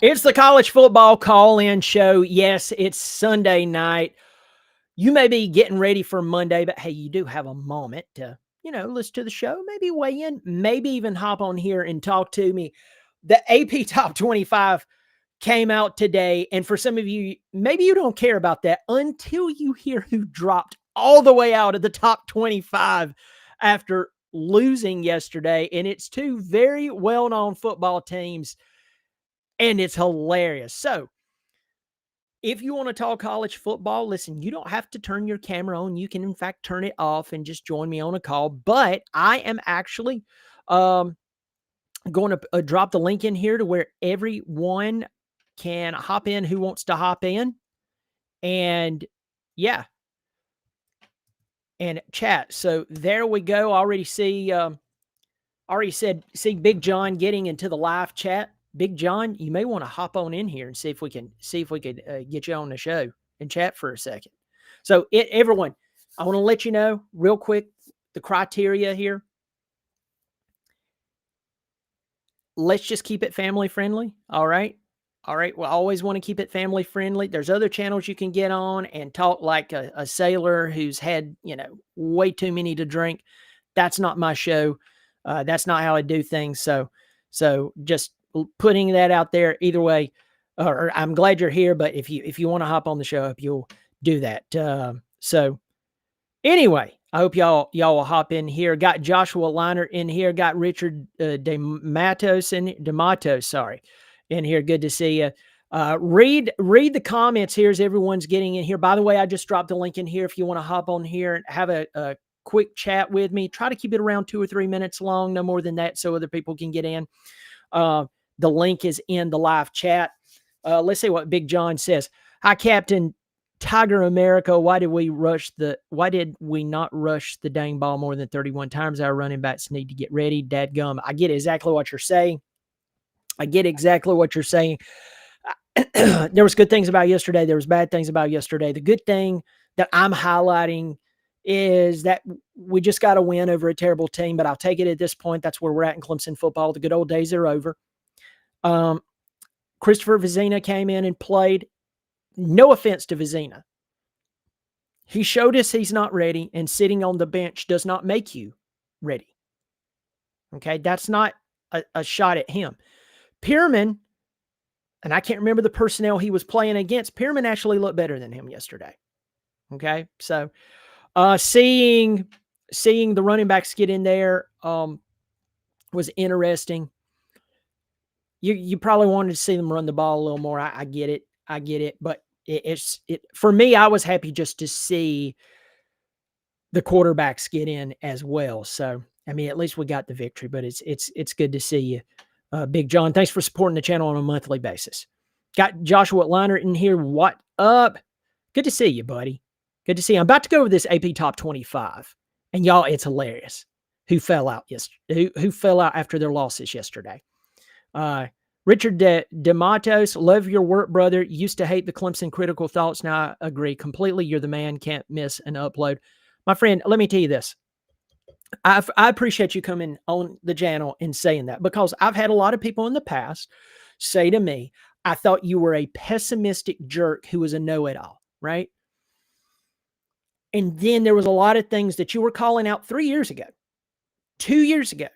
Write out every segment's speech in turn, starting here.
It's the college football call-in show. Yes, it's Sunday night. You may be getting ready for Monday, but hey, you do have a moment to, listen to the show, maybe weigh in, maybe even hop on here and talk to me. The AP Top 25 came out today, and for some of you, maybe you don't care about that until you hear who dropped all the way out of the top 25 after losing yesterday, and it's two very well-known football teams. And it's hilarious. So, if you want to talk college football, listen, you don't have to turn your camera on. You can, in fact, turn it off and just join me on a call. But I am actually going to drop the link in here to where everyone can hop in who wants to hop in. And yeah, and chat. So there we go. I already see, see Big John getting into the live chat. Big John, you may want to hop on in here and see if we could get you on the show and chat for a second. So, everyone, I want to let you know real quick the criteria here. Let's just keep it family friendly. All right. We always want to keep it family friendly. There's other channels you can get on and talk like a sailor who's had, way too many to drink. That's not my show. That's not how I do things. So just putting that out there either way, or I'm glad you're here, but if you want to hop on the show up, you'll do that. So anyway, I hope y'all will hop in here. Got Joshua Liner in here. Got Richard D'Amatos in here. Good to see you. Read the comments here as everyone's getting in here. By the way, I just dropped a link in here if you want to hop on here and have a quick chat with me. Try to keep it around 2 or 3 minutes long, no more than that, so other people can get in. The link is in the live chat. Let's see what Big John says. Hi, Captain Tiger America. Why did we not rush the dang ball more than 31 times? Our running backs need to get ready. Dadgum. I get exactly what you're saying. There was good things about yesterday. There was bad things about yesterday. The good thing that I'm highlighting is that we just got a win over a terrible team, but I'll take it at this point. That's where we're at in Clemson football. The good old days are over. Christopher Vizina came in and played. No offense to Vizina. He showed us he's not ready, and sitting on the bench does not make you ready. Okay, that's not a shot at him. Pierman, and I can't remember the personnel he was playing against. Pierman actually looked better than him yesterday. Okay, so seeing the running backs get in there was interesting. You probably wanted to see them run the ball a little more. I get it, but it's for me. I was happy just to see the quarterbacks get in as well. So I mean, at least we got the victory. But it's good to see you, Big John. Thanks for supporting the channel on a monthly basis. Got Joshua Liner in here. What up? Good to see you, buddy. Good to see you. I'm about to go over this AP Top 25, and y'all, it's hilarious. Who fell out yesterday? Who fell out after their losses yesterday? Richard D'Amatos, love your work, brother. Used to hate the Clemson critical thoughts. Now I agree completely. You're the man. Can't miss an upload. My friend, let me tell you this. I appreciate you coming on the channel and saying that, because I've had a lot of people in the past say to me, I thought you were a pessimistic jerk who was a know-it-all, right? And then there was a lot of things that you were calling out 3 years ago, 2 years ago.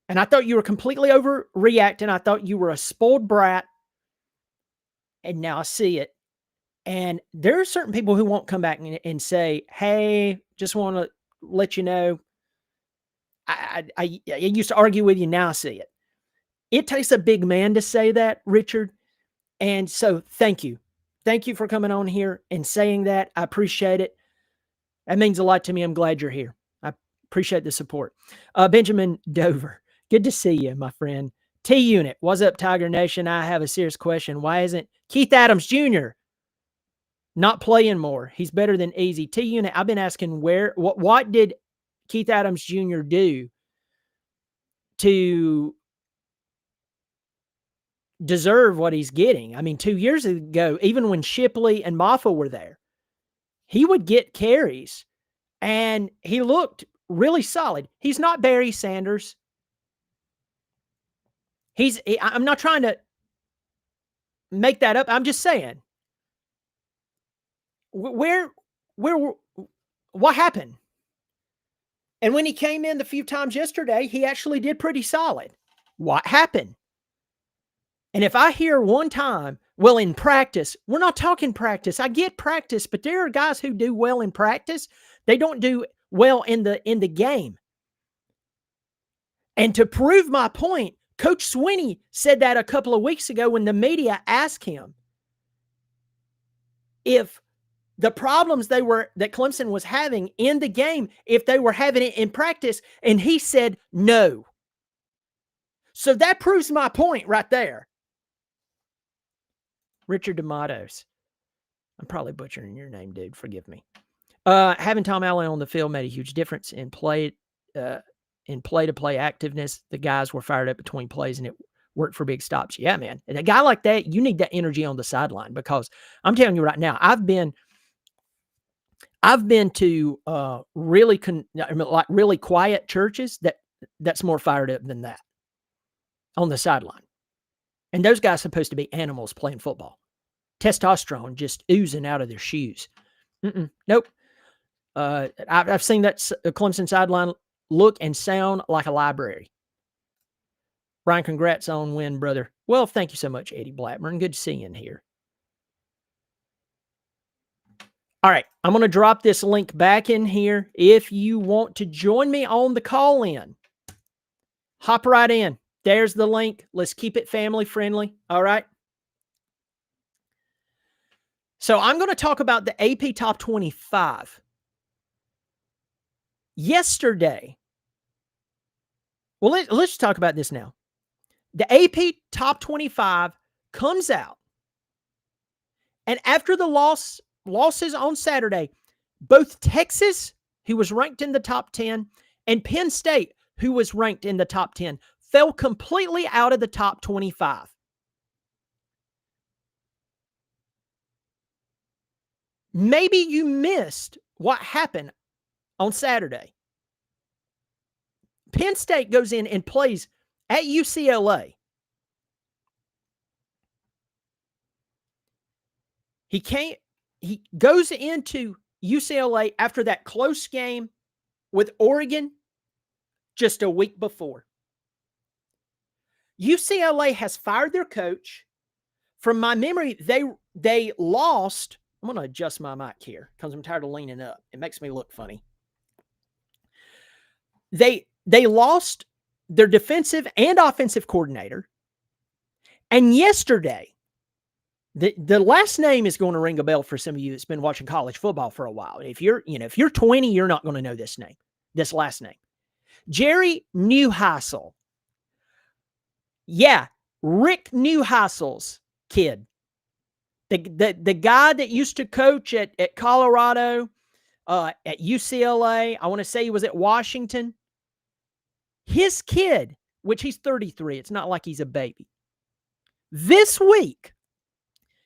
And I thought you were completely overreacting. I thought you were a spoiled brat. And now I see it. And there are certain people who won't come back and say, hey, just want to let you know, I used to argue with you. Now I see it. It takes a big man to say that, Richard. And so thank you. Thank you for coming on here and saying that. I appreciate it. That means a lot to me. I'm glad you're here. I appreciate the support. Benjamin Dover. Good to see you, my friend. T-Unit, what's up, Tiger Nation? I have a serious question. Why isn't Keith Adams Jr. not playing more? He's better than Easy. T-Unit, I've been asking what did Keith Adams Jr. do to deserve what he's getting? I mean, 2 years ago, even when Shipley and Maffa were there, he would get carries, and he looked really solid. He's not Barry Sanders. I'm not trying to make that up. I'm just saying. Where, what happened? And when he came in the few times yesterday, he actually did pretty solid. What happened? And if I hear one time, well, in practice, we're not talking practice. I get practice, but there are guys who do well in practice. They don't do well in the game. And to prove my point, Coach Swinney said that a couple of weeks ago when the media asked him if the problems that Clemson was having in the game, if they were having it in practice, and he said no. So that proves my point right there. Richard DeMattos. I'm probably butchering your name, dude. Forgive me. Having Tom Allen on the field made a huge difference in play-to-play activeness. The guys were fired up between plays, and it worked for big stops. Yeah, man. And a guy like that, you need that energy on the sideline, because I'm telling you right now, I've been to really quiet churches that's more fired up than that on the sideline. And those guys are supposed to be animals playing football. Testosterone just oozing out of their shoes. Nope. I've seen that Clemson sideline look and sound like a library. Brian, congrats on win, brother. Well, thank you so much, Eddie Blackburn. Good to see you in here. All right, I'm going to drop this link back in here. If you want to join me on the call-in, hop right in. There's the link. Let's keep it family friendly. All right. So I'm going to talk about the AP Top 25. Yesterday, well, let's talk about this now. The AP Top 25 comes out, and after the losses on Saturday, both Texas, who was ranked in the top 10, and Penn State, who was ranked in the top 10, fell completely out of the top 25. Maybe you missed what happened on Saturday. Penn State goes in and plays at UCLA. He goes into UCLA after that close game with Oregon just a week before. UCLA has fired their coach. From my memory, they lost. I'm going to adjust my mic here because I'm tired of leaning up. It makes me look funny. They lost their defensive and offensive coordinator. And yesterday, the last name is going to ring a bell for some of you that's been watching college football for a while. If you're 20, you're not going to know this name, this last name. Jerry Neuheisel. Yeah, Rick Neuheisel's kid. The guy that used to coach at Colorado, at UCLA. I want to say he was at Washington. His kid, which he's 33, it's not like he's a baby. This week,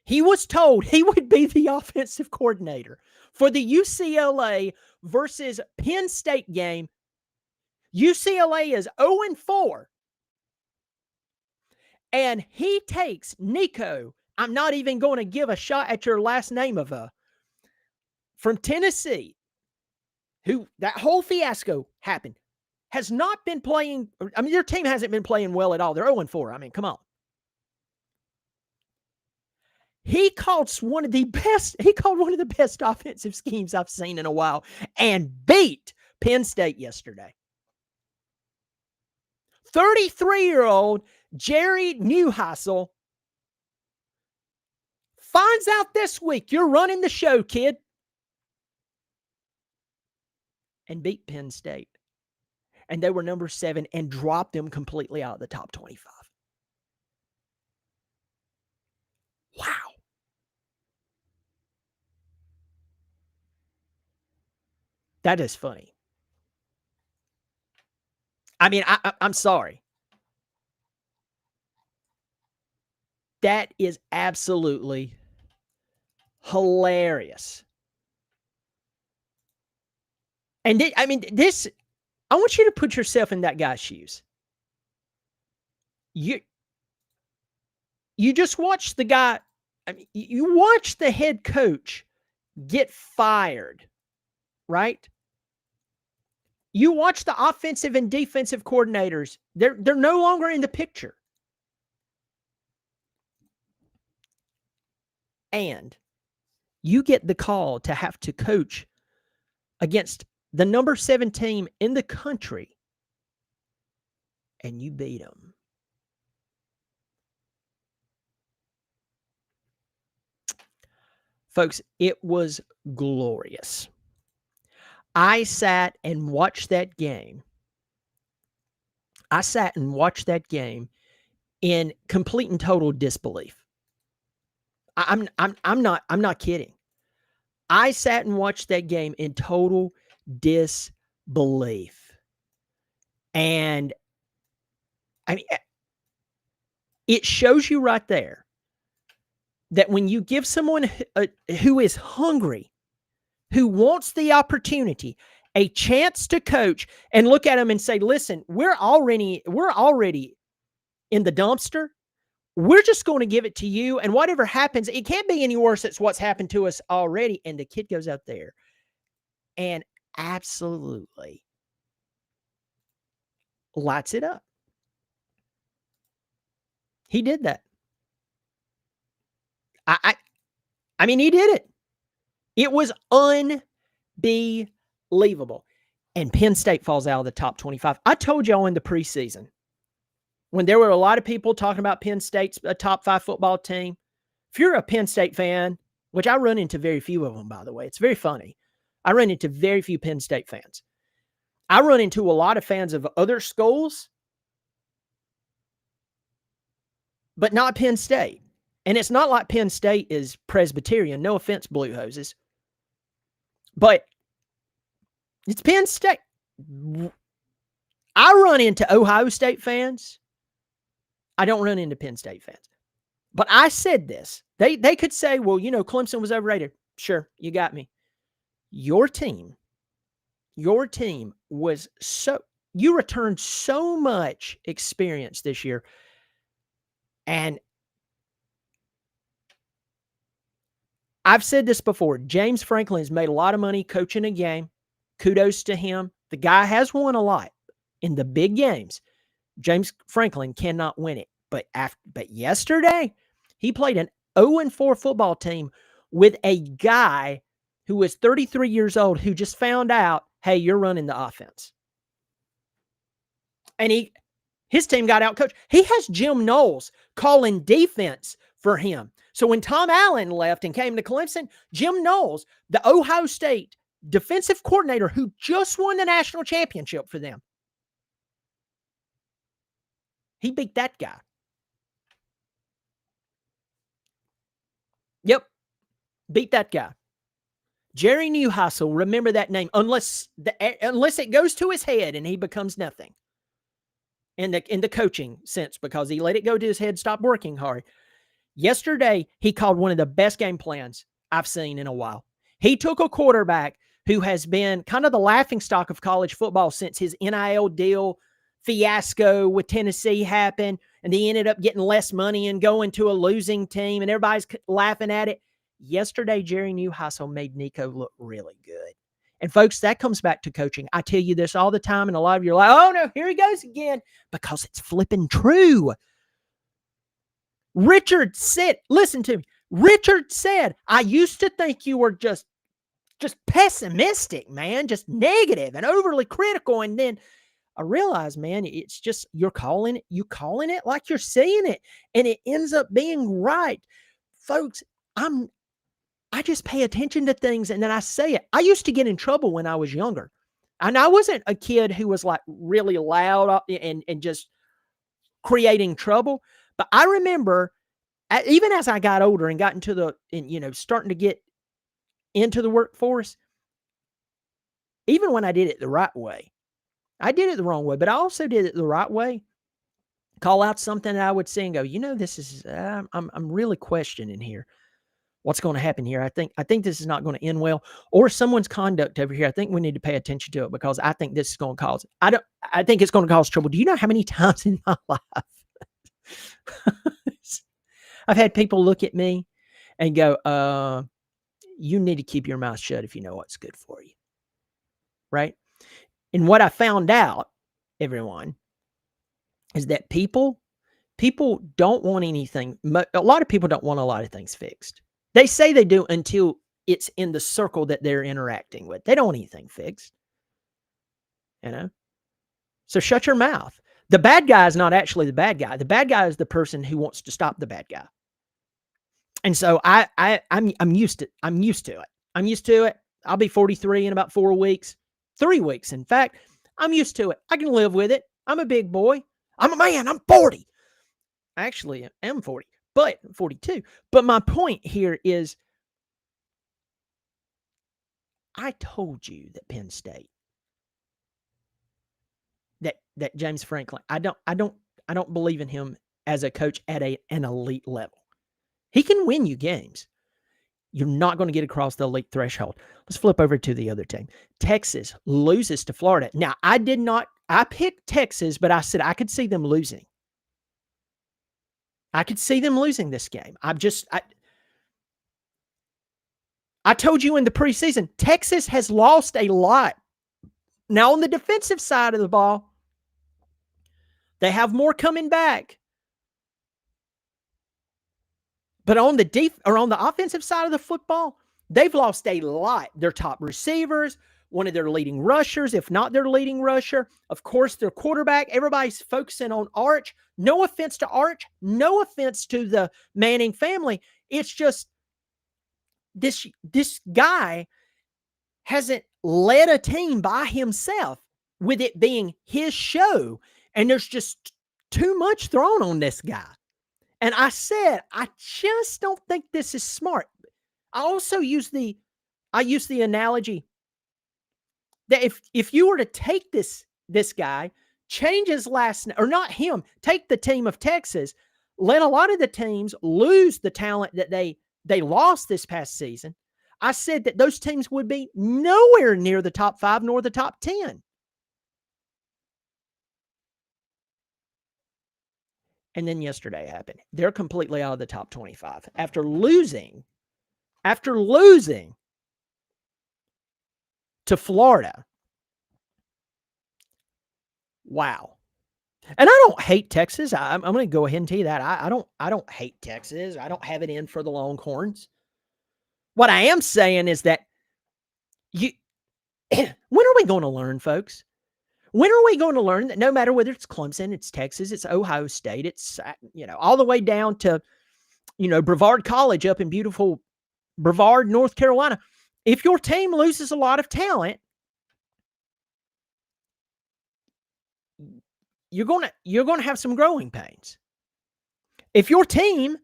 he was told he would be the offensive coordinator for the UCLA versus Penn State game. UCLA is 0-4. And he takes Nico. I'm not even going to give a shot at your last name from Tennessee, who that whole fiasco happened, has not been playing. I mean, their team hasn't been playing well at all. They're 0-4. I mean, come on. He called one of the best offensive schemes I've seen in a while and beat Penn State yesterday. 33-year-old Jerry Neuheisel finds out this week you're running the show, kid, and beat Penn State. And they were number 7 and dropped them completely out of the top 25. Wow. That is funny. I mean, I'm sorry. That is absolutely hilarious. And I want you to put yourself in that guy's shoes. you just watch the guy. I mean, you watch the head coach get fired, right? You watch the offensive and defensive coordinators. They're no longer in the picture. And you get the call to have to coach against the number 7 team in the country, and you beat them. Folks, it was glorious. I sat and watched that game. In complete and total disbelief. I'm not kidding. I sat and watched that game in total disbelief. And I mean, it shows you right there that when you give someone who is hungry, who wants the opportunity, a chance to coach, and look at them and say, listen, we're already in the dumpster. We're just going to give it to you. And whatever happens, it can't be any worse. It's what's happened to us already. And the kid goes out there and absolutely lights it up. He did that. I mean, he did it. It was unbelievable. And Penn State falls out of the top 25. I told y'all in the preseason, when there were a lot of people talking about Penn State's a top 5 football team, if you're a Penn State fan, which I run into very few of them, by the way, it's very funny. I run into very few Penn State fans. I run into a lot of fans of other schools, but not Penn State. And it's not like Penn State is Presbyterian. No offense, Blue Hoses. But it's Penn State. I run into Ohio State fans. I don't run into Penn State fans. But I said this. They could say, well, you know, Clemson was overrated. Sure, you got me. Your team was you returned so much experience this year. And I've said this before. James Franklin has made a lot of money coaching a game. Kudos to him. The guy has won a lot in the big games. James Franklin cannot win it. But yesterday, he played an 0-4 football team with a guy who was 33 years old who just found out, hey, you're running the offense. And his team got out coached. He has Jim Knowles calling defense for him. So when Tom Allen left and came to Clemson, Jim Knowles, the Ohio State defensive coordinator who just won the national championship for them, he beat that guy. Yep. Beat that guy. Jerry Newhustle, remember that name, unless it goes to his head and he becomes nothing in the coaching sense because he let it go to his head, stop working hard. Yesterday, he called one of the best game plans I've seen in a while. He took a quarterback who has been kind of the laughingstock of college football since his NIL deal fiasco with Tennessee happened, and he ended up getting less money and going to a losing team, and everybody's laughing at it. Yesterday, Jerry Newhustle made Nico look really good. And folks, that comes back to coaching. I tell you this all the time, and a lot of you are like, oh no, here he goes again, because it's flipping true. Richard said, listen to me. Richard said, I used to think you were just pessimistic, man, just negative and overly critical. And then I realized, man, it's just you calling it like you're seeing it, and it ends up being right. Folks, I just pay attention to things and then I say it. I used to get in trouble when I was younger. And I wasn't a kid who was like really loud and just creating trouble. But I remember even as I got older and got into starting to get into the workforce, even when I did it the right way, I did it the wrong way, but I also did it the right way. Call out something that I would say and go, this is, I'm really questioning here. What's going to happen here? I think this is not going to end well, or someone's conduct over here. I think we need to pay attention to it because I think this is going to cause, I think it's going to cause trouble. Do you know how many times in my life I've had people look at me and go, you need to keep your mouth shut if you know what's good for you. Right? And what I found out, everyone, is that people don't want anything. A lot of people don't want a lot of things fixed. They say they do until it's in the circle that they're interacting with. They don't want anything fixed. You know? So shut your mouth. The bad guy is not actually the bad guy. The bad guy is the person who wants to stop the bad guy. And so I'm used to it. I'm used to it. I'll be 43 in about 4 weeks. 3 weeks, in fact. I'm used to it. I can live with it. I'm a big boy. I'm a man. I'm 40. Actually, I am 40, but 42. But my point here is, I told you that Penn State, that James Franklin, I don't believe in him as a coach at an elite level. He can win you games. You're not going to get across the elite threshold. Let's flip over to the other team. Texas loses to Florida. Now, I picked Texas, but I said I could see them losing. I could see them losing this game. I told you in the preseason, Texas has lost a lot. Now, on the defensive side of the ball, they have more coming back. But on the offensive side of the football, they've lost a lot. Their top receivers, one of their leading rushers, if not their leading rusher. Of course, their quarterback. Everybody's focusing on Arch. No offense to Arch. No offense to the Manning family. It's just this guy hasn't led a team by himself with it being his show. And there's just too much thrown on this guy. And I said, I just don't think this is smart. I also use the analogy that if you were to take this guy, change his last name, or not him, take the team of Texas, let a lot of the teams lose the talent that they lost this past season. I said that those teams would be nowhere near the top 5 nor the top 10. And then yesterday happened. They're completely out of the top 25 after losing to Florida. Wow. And I don't hate Texas. I'm going to go ahead and tell you that. I don't hate Texas. I don't have it in for the Longhorns. What I am saying is that when are we going to learn, folks? When are we going to learn that no matter whether it's Clemson, it's Texas, it's Ohio State, it's, all the way down to, Brevard College up in beautiful Brevard, North Carolina, if your team loses a lot of talent, you're going to have some growing pains. If your team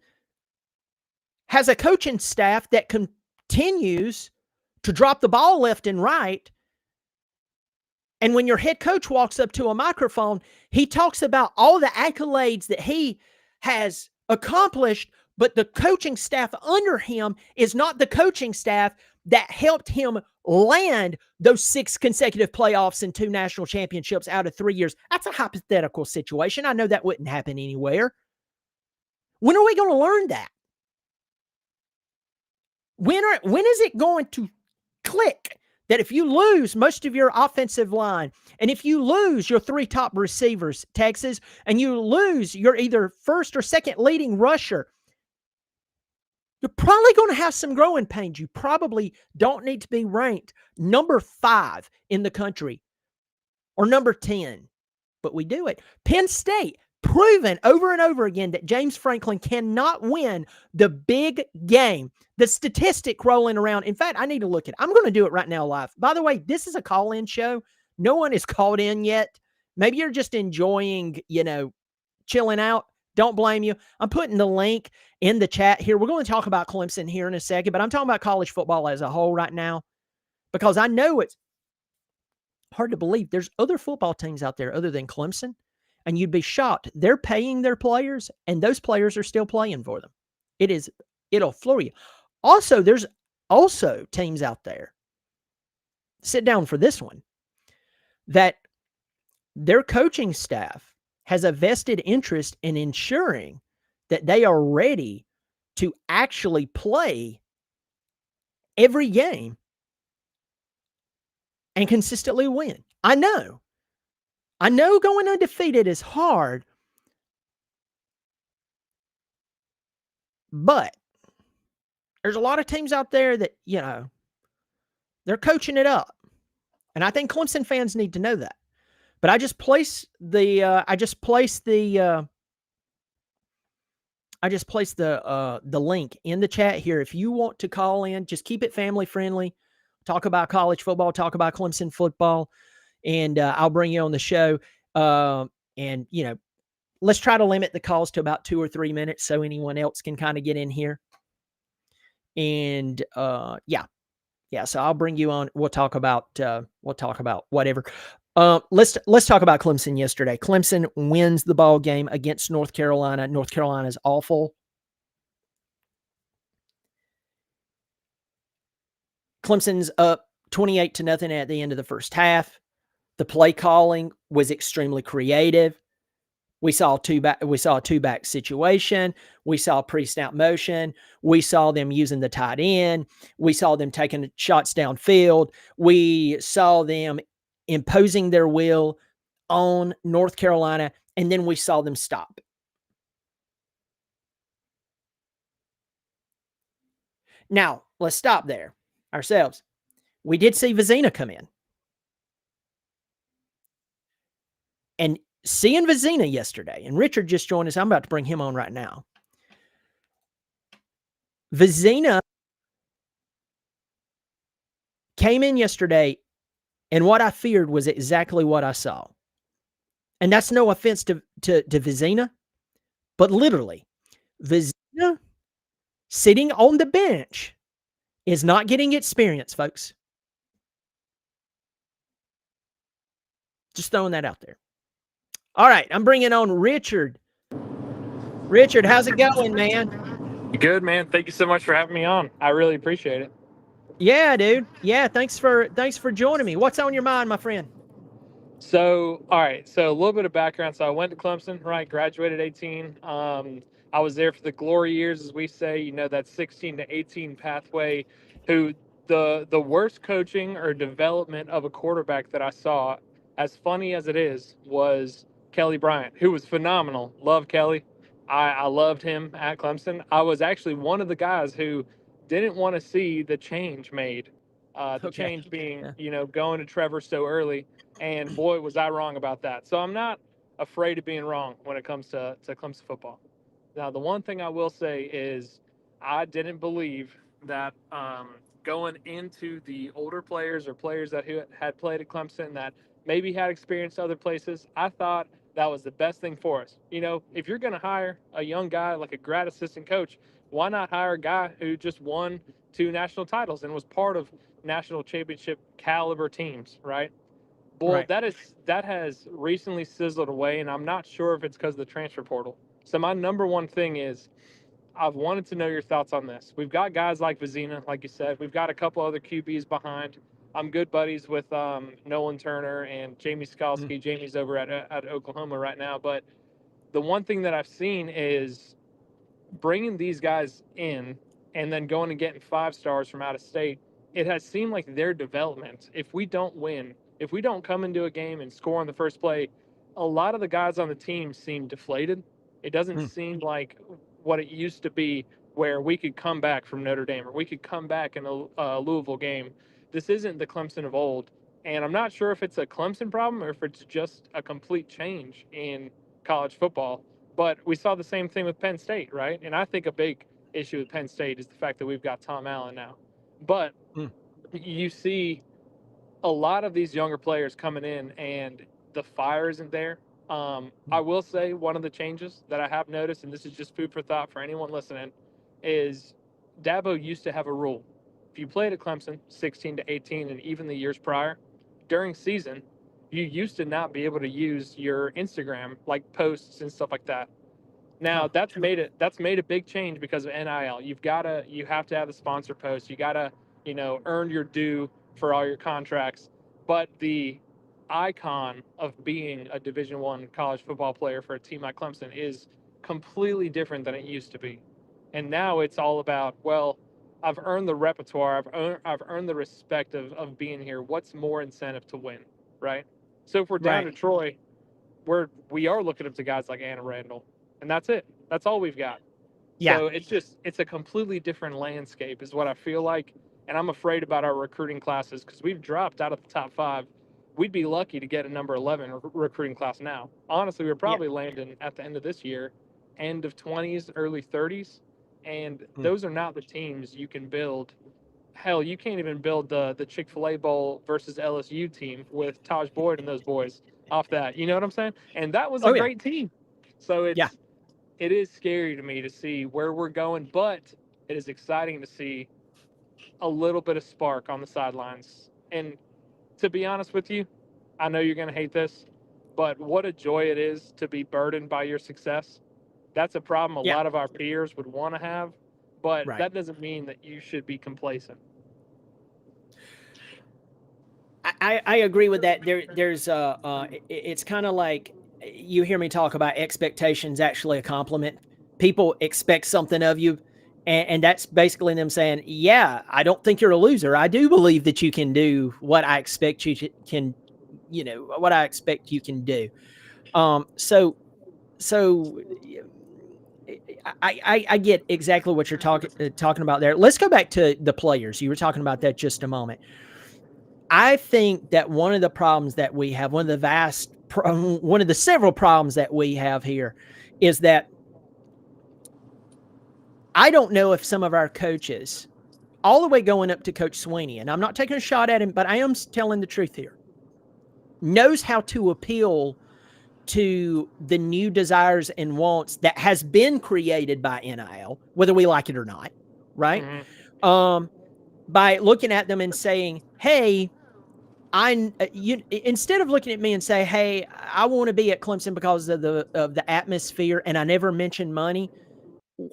has a coaching staff that continues to drop the ball left and right, and when your head coach walks up to a microphone, he talks about all the accolades that he has accomplished, but the coaching staff under him is not the coaching staff that helped him land those 6 consecutive playoffs and 2 national championships out of 3 years. That's a hypothetical situation. I know that wouldn't happen anywhere. When are we going to learn that? When is it going to click that if you lose most of your offensive line, and if you lose your 3 top receivers, Texas, and you lose your either first or second leading rusher, you're probably going to have some growing pains. You probably don't need to be ranked number 5 in the country or number 10, but we do it. Penn State, proven over and over again that James Franklin cannot win the big game. The statistic rolling around. In fact, I need to look at it. I'm going to do it right now live. By the way, this is a call-in show. No one is called in yet. Maybe you're just enjoying, chilling out. Don't blame you. I'm putting the link in the chat here. We're going to talk about Clemson here in a second, but I'm talking about college football as a whole right now because I know it's hard to believe there's other football teams out there other than Clemson, and you'd be shocked. They're paying their players, and those players are still playing for them. It'll floor you. Also, there's also teams out there, sit down for this one, that their coaching staff has a vested interest in ensuring that they are ready to actually play every game and consistently win. I know going undefeated is hard, but there's a lot of teams out there that, they're coaching it up. And I think Clemson fans need to know that. But I just placed the link in the chat here. If you want to call in, just keep it family friendly. Talk about college football, talk about Clemson football, and I'll bring you on the show. And let's try to limit the calls to about 2 or 3 minutes so anyone else can kind of get in here. And so I'll bring you on. We'll talk about whatever. Let's talk about Clemson yesterday. Clemson wins the ball game against North Carolina. North Carolina's awful. Clemson's up 28-0 at the end of the first half. The play calling was extremely creative. We saw a two-back situation. We saw pre-snap motion. We saw them using the tight end. We saw them taking shots downfield. We saw them imposing their will on North Carolina, and then we saw them stop. Now, let's stop there ourselves. We did see Vizina come in. And seeing Vizina yesterday, and Richard just joined us. I'm about to bring him on right now. Vizina came in yesterday, and what I feared was exactly what I saw. And that's no offense to Vizina, but literally, Vizina sitting on the bench is not getting experience, folks. Just throwing that out there. All right, I'm bringing on Richard. Richard, how's it going, man? Good, man. Thank you so much for having me on. I really appreciate it. Yeah, dude. Yeah, thanks for joining me. What's on your mind, my friend? So, all right. So, a little bit of background. So, I went to Clemson, right? Graduated 18. I was there for the glory years, as we say. That 16 to 18 pathway. Who the worst coaching or development of a quarterback that I saw, as funny as it is, was Kelly Bryant, who was phenomenal. Love Kelly. I loved him at Clemson. I was actually one of the guys who didn't want to see the change made. The change being, going to Trevor so early. And boy, was I wrong about that. So I'm not afraid of being wrong when it comes to Clemson football. Now, the one thing I will say is I didn't believe that going into the older players or players that had played at Clemson that maybe had experience other places, I thought that was the best thing for us. If you're going to hire a young guy like a grad assistant coach, why not hire a guy who just won 2 national titles and was part of national championship caliber teams, right? Well, Right. that has recently sizzled away, and I'm not sure if it's because of the transfer portal. So my number one thing is I've wanted to know your thoughts on this. We've got guys like Vizina, like you said. We've got a couple other QBs behind. I'm good buddies with Nolan Turner and Jamie Skalski. Jamie's over at Oklahoma right now. But the one thing that I've seen is bringing these guys in and then going and getting 5 stars from out of state, it has seemed like their development, if we don't win, if we don't come into a game and score on the first play, a lot of the guys on the team seem deflated. It doesn't seem like what it used to be where we could come back from Notre Dame or we could come back in a Louisville game. This isn't the Clemson of old. And I'm not sure if it's a Clemson problem or if it's just a complete change in college football. But we saw the same thing with Penn State, right? And I think a big issue with Penn State is the fact that we've got Tom Allen now. But you see a lot of these younger players coming in and the fire isn't there. I will say one of the changes that I have noticed, and this is just food for thought for anyone listening, is Dabo used to have a rule. If you played at Clemson 16 to 18 and even the years prior, during season, you used to not be able to use your Instagram like posts and stuff like that. Now that's made a big change because of NIL. You have to have the sponsor post. You gotta, earn your due for all your contracts. But the icon of being a Division I college football player for a team like Clemson is completely different than it used to be. And now it's all about, well, I've earned the repertoire, I've earned the respect of being here. What's more incentive to win, right? So if we're down Right. to Troy, we are looking up to guys like Anna Randall, and that's it. That's all we've got. Yeah. So it's a completely different landscape, is what I feel like, and I'm afraid about our recruiting classes because we've dropped out of the top 5. We'd be lucky to get a number 11 recruiting class now. Honestly, we're Yeah. probably landing at the end of this year, end of 20s, early 30s, and Mm. those are not the teams you can build. Hell, you can't even build the Chick-fil-A Bowl versus LSU team with Taj Boyd and those boys off that. You know what I'm saying? And that was a Oh yeah. great team. So Yeah. it is scary to me to see where we're going, but it is exciting to see a little bit of spark on the sidelines. And to be honest with you, I know you're going to hate this, but what a joy it is to be burdened by your success. That's a problem a Yeah. lot of our peers would want to have, but Right. that doesn't mean that you should be complacent. I agree with that. There's it's kind of like you hear me talk about expectations actually a compliment. People expect something of you, and that's basically them saying, "Yeah, I don't think you're a loser. I do believe that you can do what I expect you to, can, what I expect you can do." So I get exactly what you're talking about there. Let's go back to the players. You were talking about that just a moment. I think that one of the problems that we have, one of the several problems that we have here, is that I don't know if some of our coaches, all the way going up to Coach Sweeney, and I'm not taking a shot at him, but I am telling the truth here, knows how to appeal to the new desires and wants that has been created by NIL, whether we like it or not, right? Mm-hmm. By looking at them and saying, "Hey, instead of looking at me and say, "Hey, I want to be at Clemson because of the atmosphere," and I never mention money,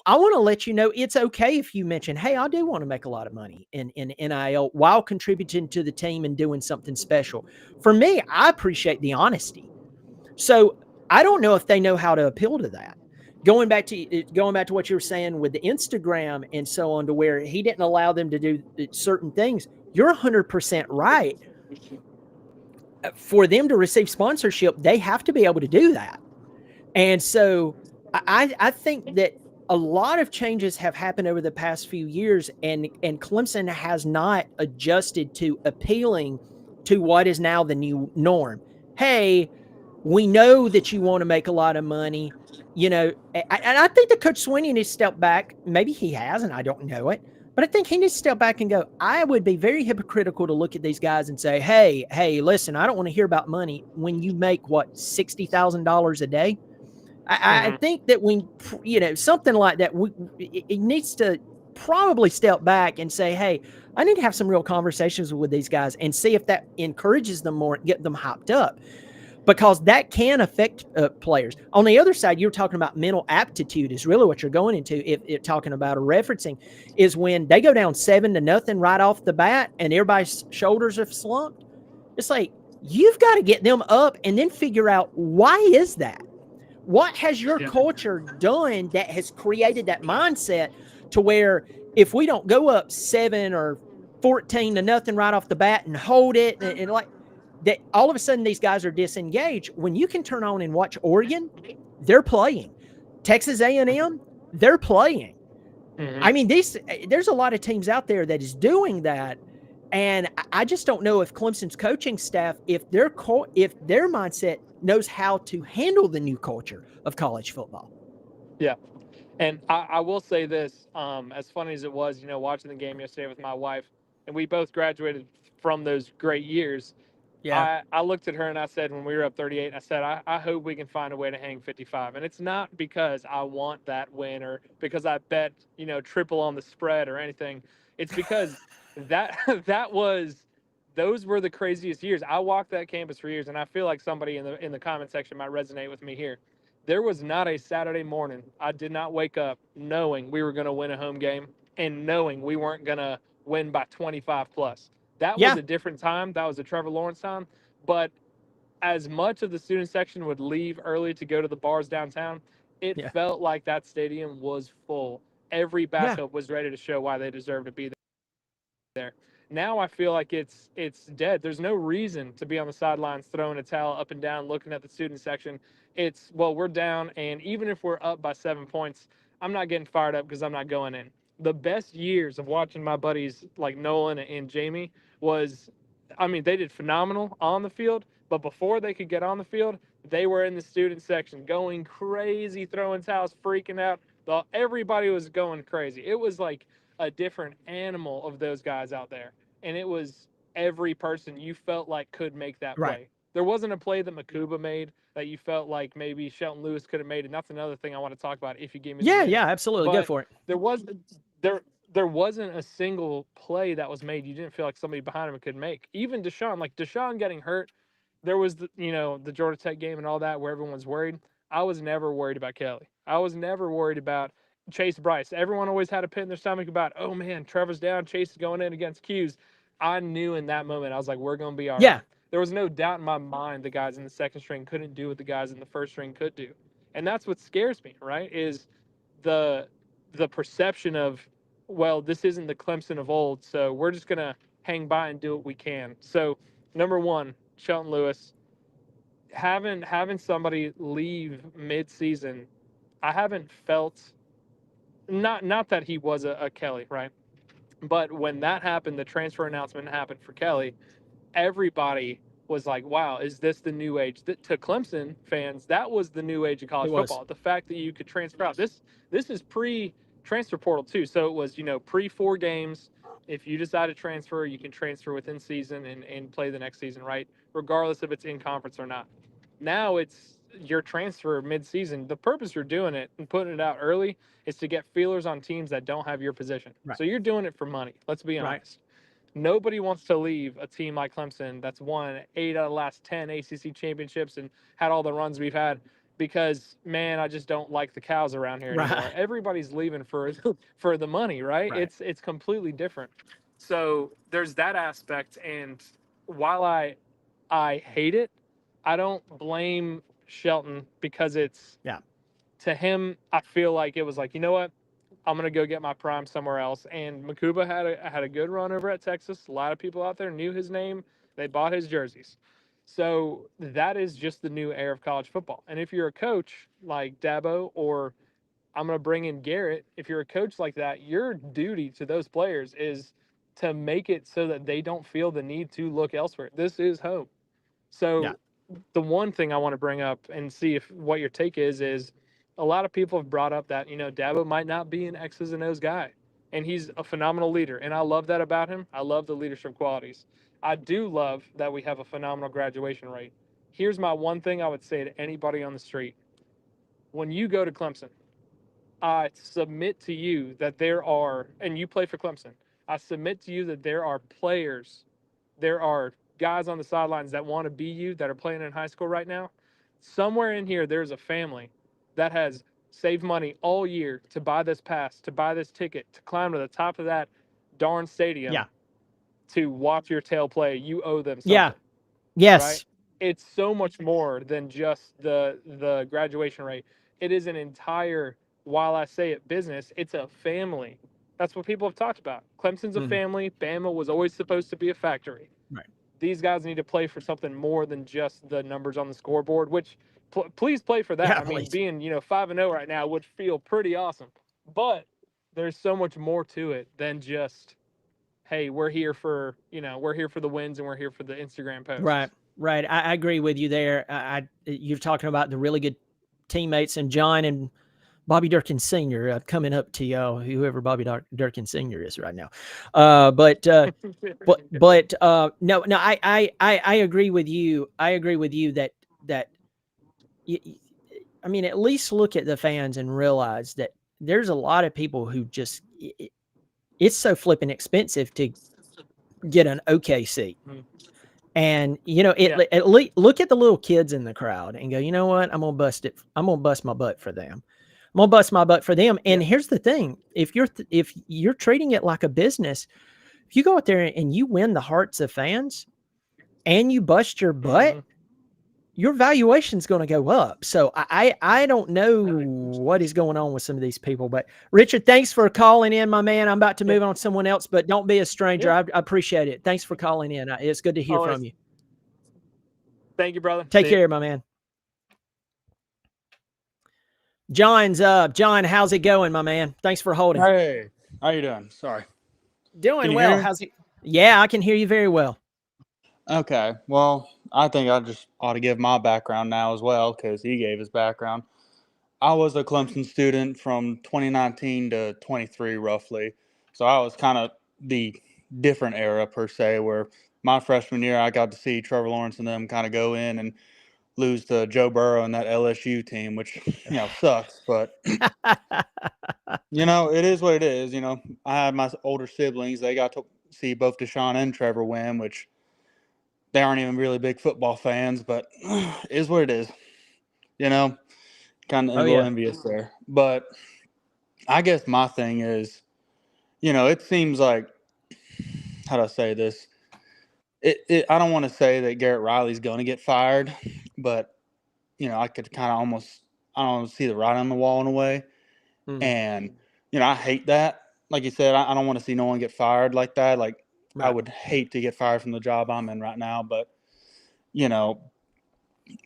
I want to let you know it's okay if you mention, "Hey, I do want to make a lot of money in NIL while contributing to the team and doing something special." For me, I appreciate the honesty. So I don't know if they know how to appeal to that. Going back to what you were saying with the Instagram and so on, to where he didn't allow them to do certain things. You're 100% right. For them to receive sponsorship, they have to be able to do that. And so I think that a lot of changes have happened over the past few years, and Clemson has not adjusted to appealing to what is now the new norm. Hey, we know that you want to make a lot of money, and I think that Coach Sweeney needs to step back. Maybe he has, and I don't know it. But I think he needs to step back and go, I would be very hypocritical to look at these guys and say, hey, listen, I don't want to hear about money when you make, what, $60,000 a day? I Mm-hmm. think that something like that, it needs to probably step back and say, hey, I need to have some real conversations with these guys and see if that encourages them more, get them hopped up, because that can affect players. On the other side, you're talking about mental aptitude is really what you're going into. If talking about or referencing is when they go down 7-0 right off the bat and everybody's shoulders are slumped. It's like, you've got to get them up and then figure out, why is that? What has your Yeah. culture done that has created that mindset to where if we don't go up 7 or 14-0 right off the bat and hold it, and like that, all of a sudden these guys are disengaged. When you can turn on and watch Oregon, they're playing. Texas A&M, they're playing. Mm-hmm. I mean, there's a lot of teams out there that is doing that, and I just don't know if Clemson's coaching staff, if their mindset knows how to handle the new culture of college football. Yeah. And I will say this, as funny as it was, watching the game yesterday with my wife, and we both graduated from those great years. Yeah. I looked at her and I said, when we were up 38, I said, I hope we can find a way to hang 55. And it's not because I want that win or because I bet, triple on the spread or anything. It's because that that was those were the craziest years. I walked that campus for years, and I feel like somebody in the comment section might resonate with me here. There was not a Saturday morning I did not wake up knowing we were going to win a home game and knowing we weren't going to win by 25 plus. That was Yeah. a different time. That was a Trevor Lawrence time. But as much of the student section would leave early to go to the bars downtown, it Yeah. felt like that stadium was full. every Yeah. backup was ready to show why they deserve to be there. Now I feel like it's dead. There's no reason to be on the sidelines throwing a towel up and down, looking at the student section. It's, well, we're down, and even if we're up by 7 points, I'm not getting fired up because I'm not going in. The best years of watching my buddies like Nolan and Jamie was, I mean, they did phenomenal on the field, but before they could get on the field, they were in the student section going crazy, throwing towels, freaking out. Everybody was going crazy. It was like a different animal of those guys out there. And it was every person you felt like could make that Right. play. There wasn't a play that Makuba made that you felt like maybe Shelton Lewis could have made, and that's another thing I want to talk about if you give me the Yeah. minute. Yeah. Absolutely. Go But for it. there was there wasn't a single play that was made you didn't feel like somebody behind him could make. Even Deshaun getting hurt, there was the Georgia Tech game and all that where everyone was worried. I was never worried about Kelly. I was never worried about Chase Bryce. Everyone always had a pit in their stomach about, oh man, Trevor's down, Chase is going in against Q's. I knew in that moment, I was like, we're going to be all Yeah. right. There was no doubt in my mind the guys in the second string couldn't do what the guys in the first string could do. And that's what scares me, right? Is the perception of, well, this isn't the Clemson of old, so we're just going to hang by and do what we can. So, number one, Shelton Lewis, having somebody leave mid-season, I haven't felt, not that he was a Kelly, right? But when that happened, the transfer announcement happened for Kelly, everybody was like, wow, is this the new age? To Clemson fans, that was the new age of college football. The fact that you could transfer out. This is pre-transfer portal too. So it was, pre 4 games. If you decide to transfer, you can transfer within season and play the next season, right? Regardless if it's in conference or not. Now it's your transfer mid-season. The purpose you're doing it and putting it out early is to get feelers on teams that don't have your position. Right. So you're doing it for money. Let's be Right. honest. Nobody wants to leave a team like Clemson that's won 8 out of the last 10 ACC championships and had all the runs we've had because, man, I just don't like the cows around here anymore. Right. Everybody's leaving for the money, right? Right. It's completely different. So there's that aspect, and while I hate it, I don't blame Shelton because it's, Yeah. to him, I feel like it was like, you know what? I'm gonna go get my prime somewhere else. And Makuba had a good run over at Texas. A lot of people out there knew his name. They bought his jerseys. So that is just the new era of college football. And if you're a coach like Dabo, or I'm gonna bring in Garrett, if you're a coach like that, your duty to those players is to make it so that they don't feel the need to look elsewhere. This is home. So Yeah. the one thing I want to bring up and see if what your take is a lot of people have brought up that, Dabo might not be an X's and O's guy. And he's a phenomenal leader. And I love that about him. I love the leadership qualities. I do love that we have a phenomenal graduation rate. Here's my one thing I would say to anybody on the street. When you go to Clemson, I submit to you that there are, and you play for Clemson, I submit to you that there are players, there are guys on the sidelines that want to be you that are playing in high school right now. Somewhere in here, there's a family that has saved money all year to buy this pass, to buy this ticket, to climb to the top of that darn stadium Yeah. to watch your tail play. You owe them something. Yeah. Yes. Right? It's so much more than just the graduation rate. It is an entire, while I say it business, it's a family. That's what people have talked about. Clemson's a family. Bama was always supposed to be a factory. Right. These guys need to play for something more than just the numbers on the scoreboard, which please play for that. Yeah, I mean, please. being, 5-0 right now would feel pretty awesome. But there's so much more to it than just, hey, we're here for the wins and we're here for the Instagram posts. Right. Right. I agree with you there. You're talking about the really good teammates, and John and Bobby Durkin Sr. Coming up to y'all, whoever Bobby Durkin Sr. is right now. No, I agree with you. I agree with you that I mean, at least look at the fans and realize that there's a lot of people who just, it's so flipping expensive to get an okay seat. And, at least look at the little kids in the crowd and go, you know what? I'm going to bust it. I'm going to bust my butt for them. I'm going to bust my butt for them. And here's the thing. If you're treating it like a business, if you go out there and you win the hearts of fans and you bust your butt, your valuation's going to go up. So I don't know what is going on with some of these people. But Richard, thanks for calling in, my man. I'm about to move on to someone else, but don't be a stranger. Yeah. I appreciate it. Thanks for calling in. It's good to hear Always. from you. Thank you, brother. Take See ya. care, my man. John's up. John, how's it going, my man? Thanks for holding. Hey, how you doing? Sorry. Doing Can you well. hear me? How's it? Yeah, I can hear you very well. Okay. Well, I think I just ought to give my background now as well because he gave his background. I was a Clemson student from 2019 to 23, roughly. So I was kind of the different era per se, where my freshman year I got to see Trevor Lawrence and them kind of go in and lose to Joe Burrow and that LSU team, which sucks, but it is what it is. I had my older siblings; they got to see both Deshaun and Trevor win, which they aren't even really big football fans, but is what it is. Kind of a Oh, little yeah. envious there. But I guess my thing is, it seems like, how do I say this? I don't want to say that Garrett Riley's going to get fired, but I could kind of almost, I don't see the writing on the wall in a way. Mhm. And I hate that. Like you said, I don't want to see no one get fired like that. Like I Right. would hate to get fired from the job I'm in right now, but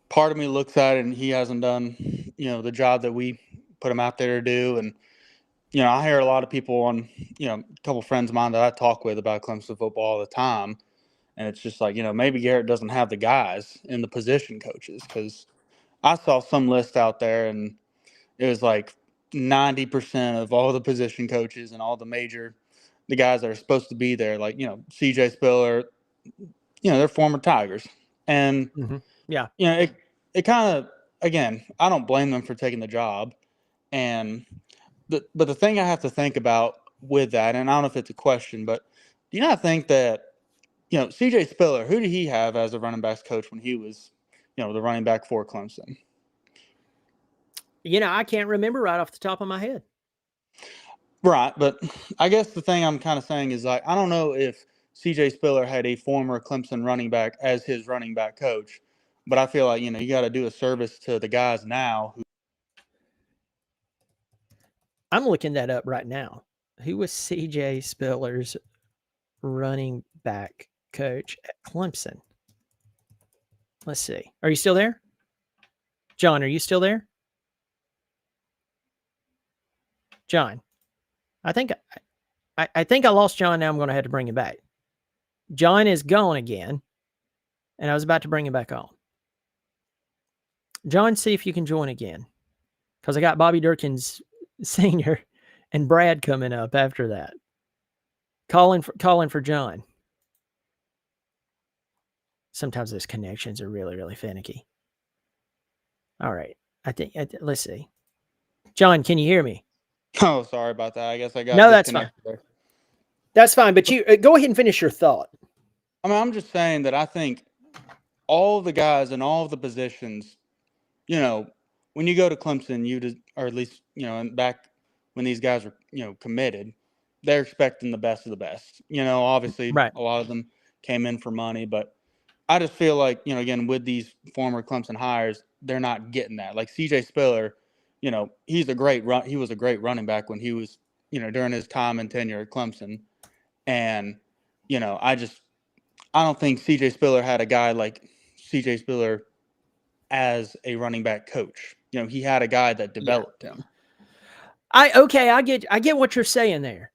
part of me looks at it and he hasn't done, the job that we put him out there to do. And, I hear a lot of people on, a couple friends of mine that I talk with about Clemson football all the time. And it's just like, maybe Garrett doesn't have the guys in the position coaches, because I saw some list out there and it was like 90% of all the position coaches and all the guys that are supposed to be there, like, CJ Spiller, they're former Tigers. And, Mhm. Yeah. it kind of, again, I don't blame them for taking the job. And but the thing I have to think about with that, and I don't know if it's a question, but do you not think that, CJ Spiller, who did he have as a running backs coach when he was, the running back for Clemson? I can't remember right off the top of my head. Right, but I guess the thing I'm kind of saying is, like, I don't know if CJ Spiller had a former Clemson running back as his running back coach, but I feel like, you got to do a service to the guys now who. I'm looking that up right now. Who was CJ Spiller's running back coach at Clemson? Let's see. Are you still there? John, are you still there? John, I think I lost John. Now I'm going to have to bring him back. John is gone again, and I was about to bring him back on. John, see if you can join again, because I got Bobby Durkins Sr. and Brad coming up after that. Calling for John. Sometimes those connections are really, really finicky. All right. Let's see. John, can you hear me? Oh, sorry about that. I guess I got No, that's fine. disconnected there. That's fine. But you go ahead and finish your thought. I mean, I'm just saying that I think all the guys in all of the positions, when you go to Clemson, or at least, back when these guys were, committed, they're expecting the best of the best. Obviously, Right. a lot of them came in for money, but I just feel like, again, with these former Clemson hires, they're not getting that. Like CJ Spiller, he was a great running back when he was, during his time and tenure at Clemson. And, I don't think CJ Spiller had a guy like CJ Spiller as a running back coach. He had a guy that developed him. I get what you're saying there.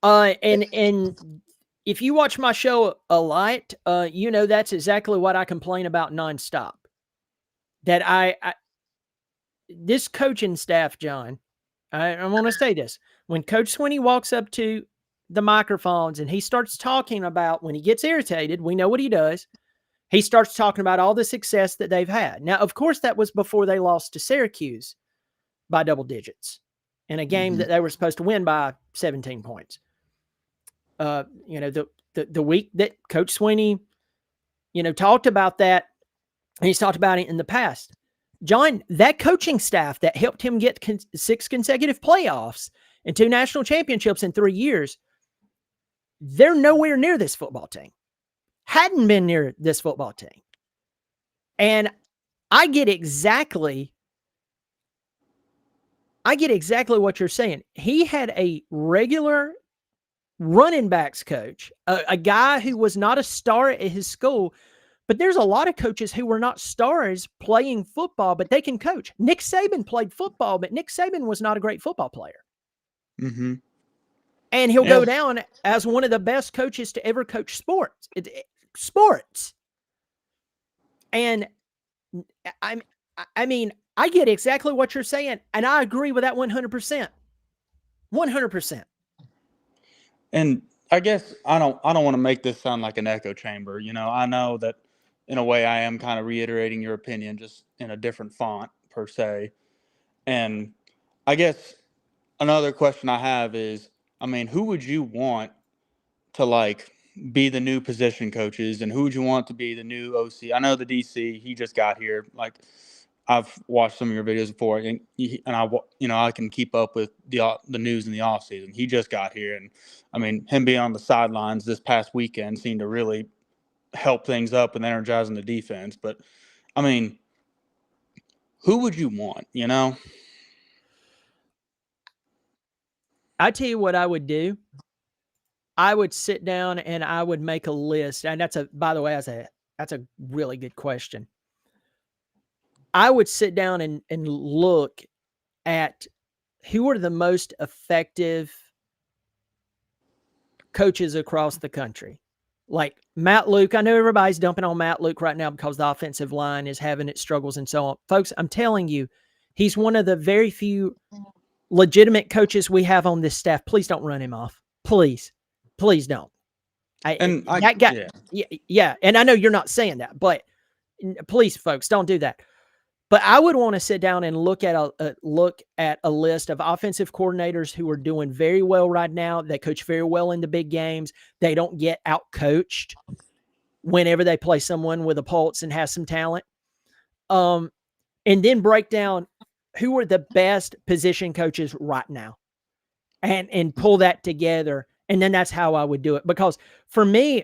And if you watch my show a lot, that's exactly what I complain about nonstop. That this coaching staff, John, I want to say this. When Coach Swinney walks up to the microphones and he starts talking about, when he gets irritated, we know what he does. He starts talking about all the success that they've had. Now, of course, that was before they lost to Syracuse by double digits in a game that they were supposed to win by 17 points. The week that Coach Swinney, talked about that, and he's talked about it in the past. John, that coaching staff that helped him get 6 consecutive playoffs and 2 national championships in 3 years, they're nowhere near this football team. Hadn't been near this football team. And I get exactly what you're saying. He had a regular running backs coach, a guy who was not a star at his school. But there's a lot of coaches who were not stars playing football, but they can coach. Nick Saban played football, but Nick Saban was not a great football player. Mm-hmm. And he'll go down as one of the best coaches to ever coach sports. Sports. And I mean, I get exactly what you're saying, and I agree with that 100%. 100%. And I guess I don't want to make this sound like an echo chamber. I know that in a way I am kind of reiterating your opinion, just in a different font per se. And I guess another question I have is, I mean, who would you want to like be the new position coaches, and who would you want to be the new OC? I know the DC, he just got here. Like, I've watched some of your videos before, and I can keep up with the news in the off season. He just got here, and I mean, him being on the sidelines this past weekend seemed to really help things up and energizing the defense. But I mean, who would you want? I tell you what I would do. I would sit down and I would make a list. And by the way, that's a really good question. I would sit down and look at who are the most effective coaches across the country. Like Matt Luke. I know everybody's dumping on Matt Luke right now because the offensive line is having its struggles and so on. Folks, I'm telling you, he's one of the very few legitimate coaches we have on this staff. Please don't run him off. Please don't. That guy, yeah. And I know you're not saying that, but please, folks, don't do that. But I would want to sit down and look at a list of offensive coordinators who are doing very well right now. They coach very well in the big games. They don't get out coached whenever they play someone with a pulse and has some talent. And then break down who are the best position coaches right now, and pull that together. And then that's how I would do it. Because for me,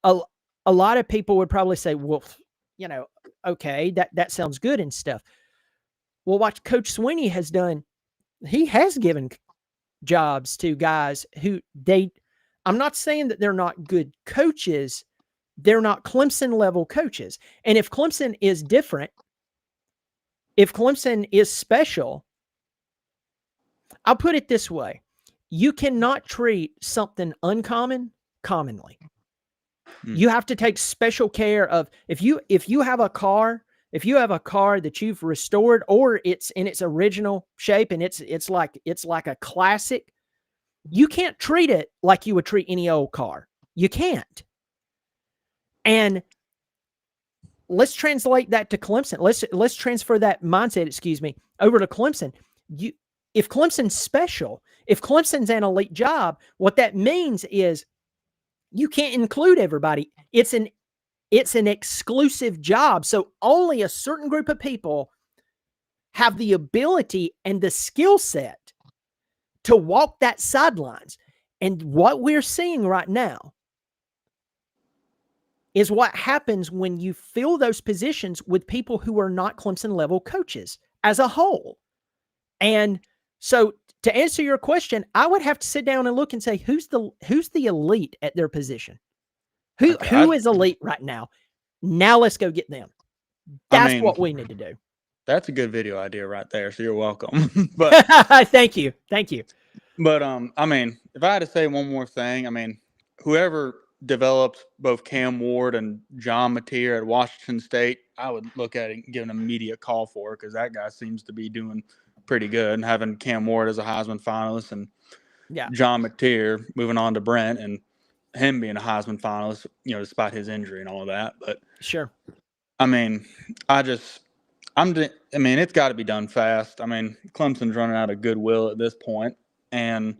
a lot of people would probably say, well, okay, that sounds good and stuff. Well, what Coach Sweeney has done, he has given jobs to guys who I'm not saying that they're not good coaches. They're not Clemson level coaches. And if Clemson is different, if Clemson is special, I'll put it this way. You cannot treat something uncommon commonly. You have to take special care of if you have a car that you've restored, or it's in its original shape and it's like a classic, you can't treat it like you would treat any old car. You can't. And let's translate that to Clemson. Let's transfer that mindset, over to Clemson. If Clemson's special, if Clemson's an elite job, what that means is you can't include everybody. It's an exclusive job. So only a certain group of people have the ability and the skill set to walk that sidelines. And what we're seeing right now is what happens when you fill those positions with people who are not Clemson level coaches as a whole. And so to answer your question, I would have to sit down and look and say, who's the elite at their position? Who is elite right now? Now let's go get them. That's what we need to do. That's a good video idea right there. So you're welcome. But thank you. But I mean, if I had to say one more thing, I mean, whoever developed both Cam Ward and John Mateer at Washington State, I would look at it and give an immediate call for it, because that guy seems to be doing pretty good, and having Cam Ward as a Heisman finalist and John Mateer moving on to Brent and him being a Heisman finalist, despite his injury and all of that. But sure. I mean, it's got to be done fast. I mean, Clemson's running out of goodwill at this point. And,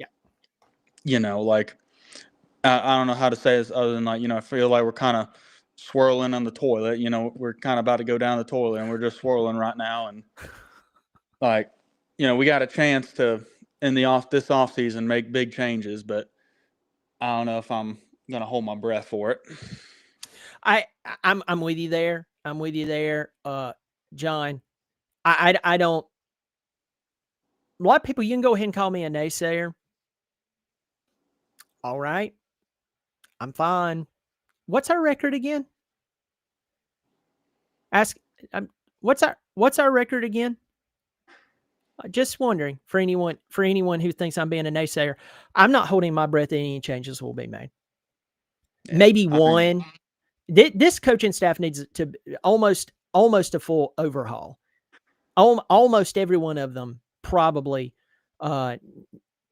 I don't know how to say this other than I feel like we're kind of swirling on the toilet. We're kind of about to go down the toilet, and we're just swirling right now. And we got a chance to, in this off season, make big changes, but I don't know if I'm going to hold my breath for it. I'm with you there. I'm with you there, John. I don't. A lot of people, you can go ahead and call me a naysayer. All right, I'm fine. What's our record again? Ask. What's our record again? Just wondering for anyone who thinks I'm being a naysayer. I'm not holding my breath that any changes will be made. Yeah, Maybe I agree. one. This coaching staff needs to almost a full overhaul. Almost every one of them probably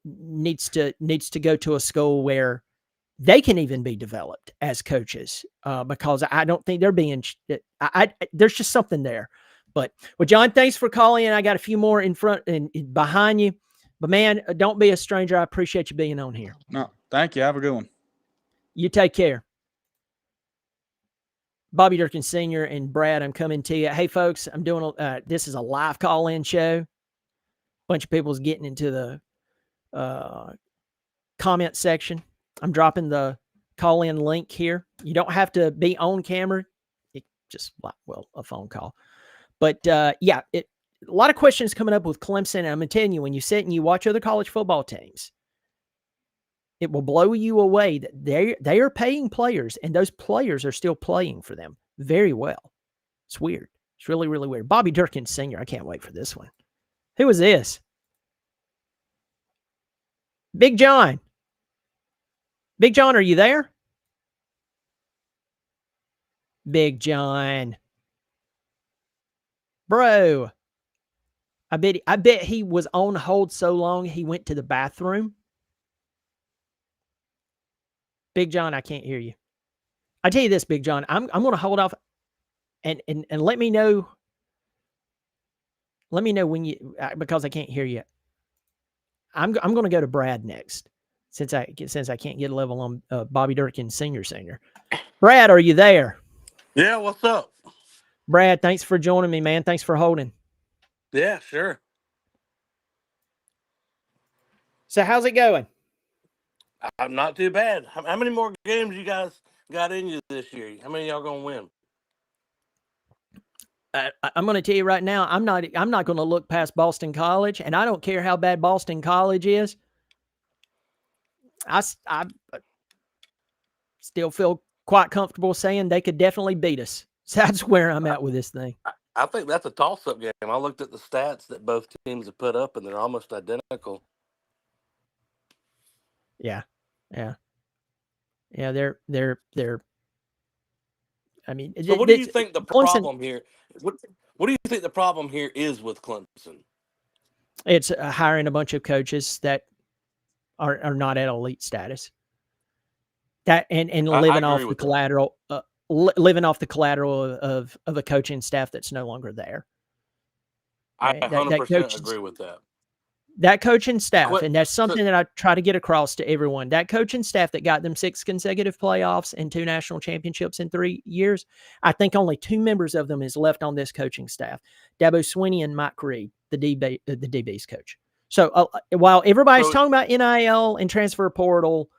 needs to go to a school where they can even be developed as coaches, because I don't think they're being. There's just something there. But well, John, thanks for calling in. I got a few more in front and behind you. But man, don't be a stranger. I appreciate you being on here. No, thank you. Have a good one. You take care. Bobby Durkin Sr. and Brad, I'm coming to you. Hey, folks, I'm doing this is a live call-in show. Bunch of people's getting into the comment section. I'm dropping the call-in link here. You don't have to be on camera. It just, a phone call. But yeah, a lot of questions coming up with Clemson. And I'm telling you, when you sit and you watch other college football teams, it will blow you away that they are paying players, and those players are still playing for them very well. It's weird. It's really, really weird. Bobby Durkin Sr., I can't wait for this one. Who is this? Big John. Big John, are you there? Big John. Bro. I bet he was on hold so long he went to the bathroom. Big John, I can't hear you. I tell you this, Big John, I'm going to hold off and let me know. Let me know when you, because I can't hear you. I'm going to go to Brad next, since I can't get a level on Bobby Durkin Senior. Brad, are you there? Yeah, what's up? Brad, thanks for joining me, man. Thanks for holding. Yeah, sure. So how's it going? I'm not too bad. How many more games you guys got in you this year? How many y'all gonna win? I'm going to tell you right now, I'm not going to look past Boston College, and I don't care how bad Boston College is. I still feel quite comfortable saying they could definitely beat us. So that's where I'm at with this thing. I think that's a toss-up game. I looked at the stats that both teams have put up, and they're almost identical. Yeah. They're. I mean, So, what do you think the Clemson, problem here? What do you think the problem here is with Clemson? It's hiring a bunch of coaches that are not at elite status. That and living off the collateral, living off the collateral of a coaching staff that's no longer there. I 100% agree with that. That coaching staff, and that's something that I try to get across to everyone. That coaching staff that got them 6 consecutive playoffs and 2 national championships in 3 years, I think only 2 members of them is left on this coaching staff: Dabo Swinney and Mike Reed, the DB's coach. So while everybody's talking about NIL and transfer portal,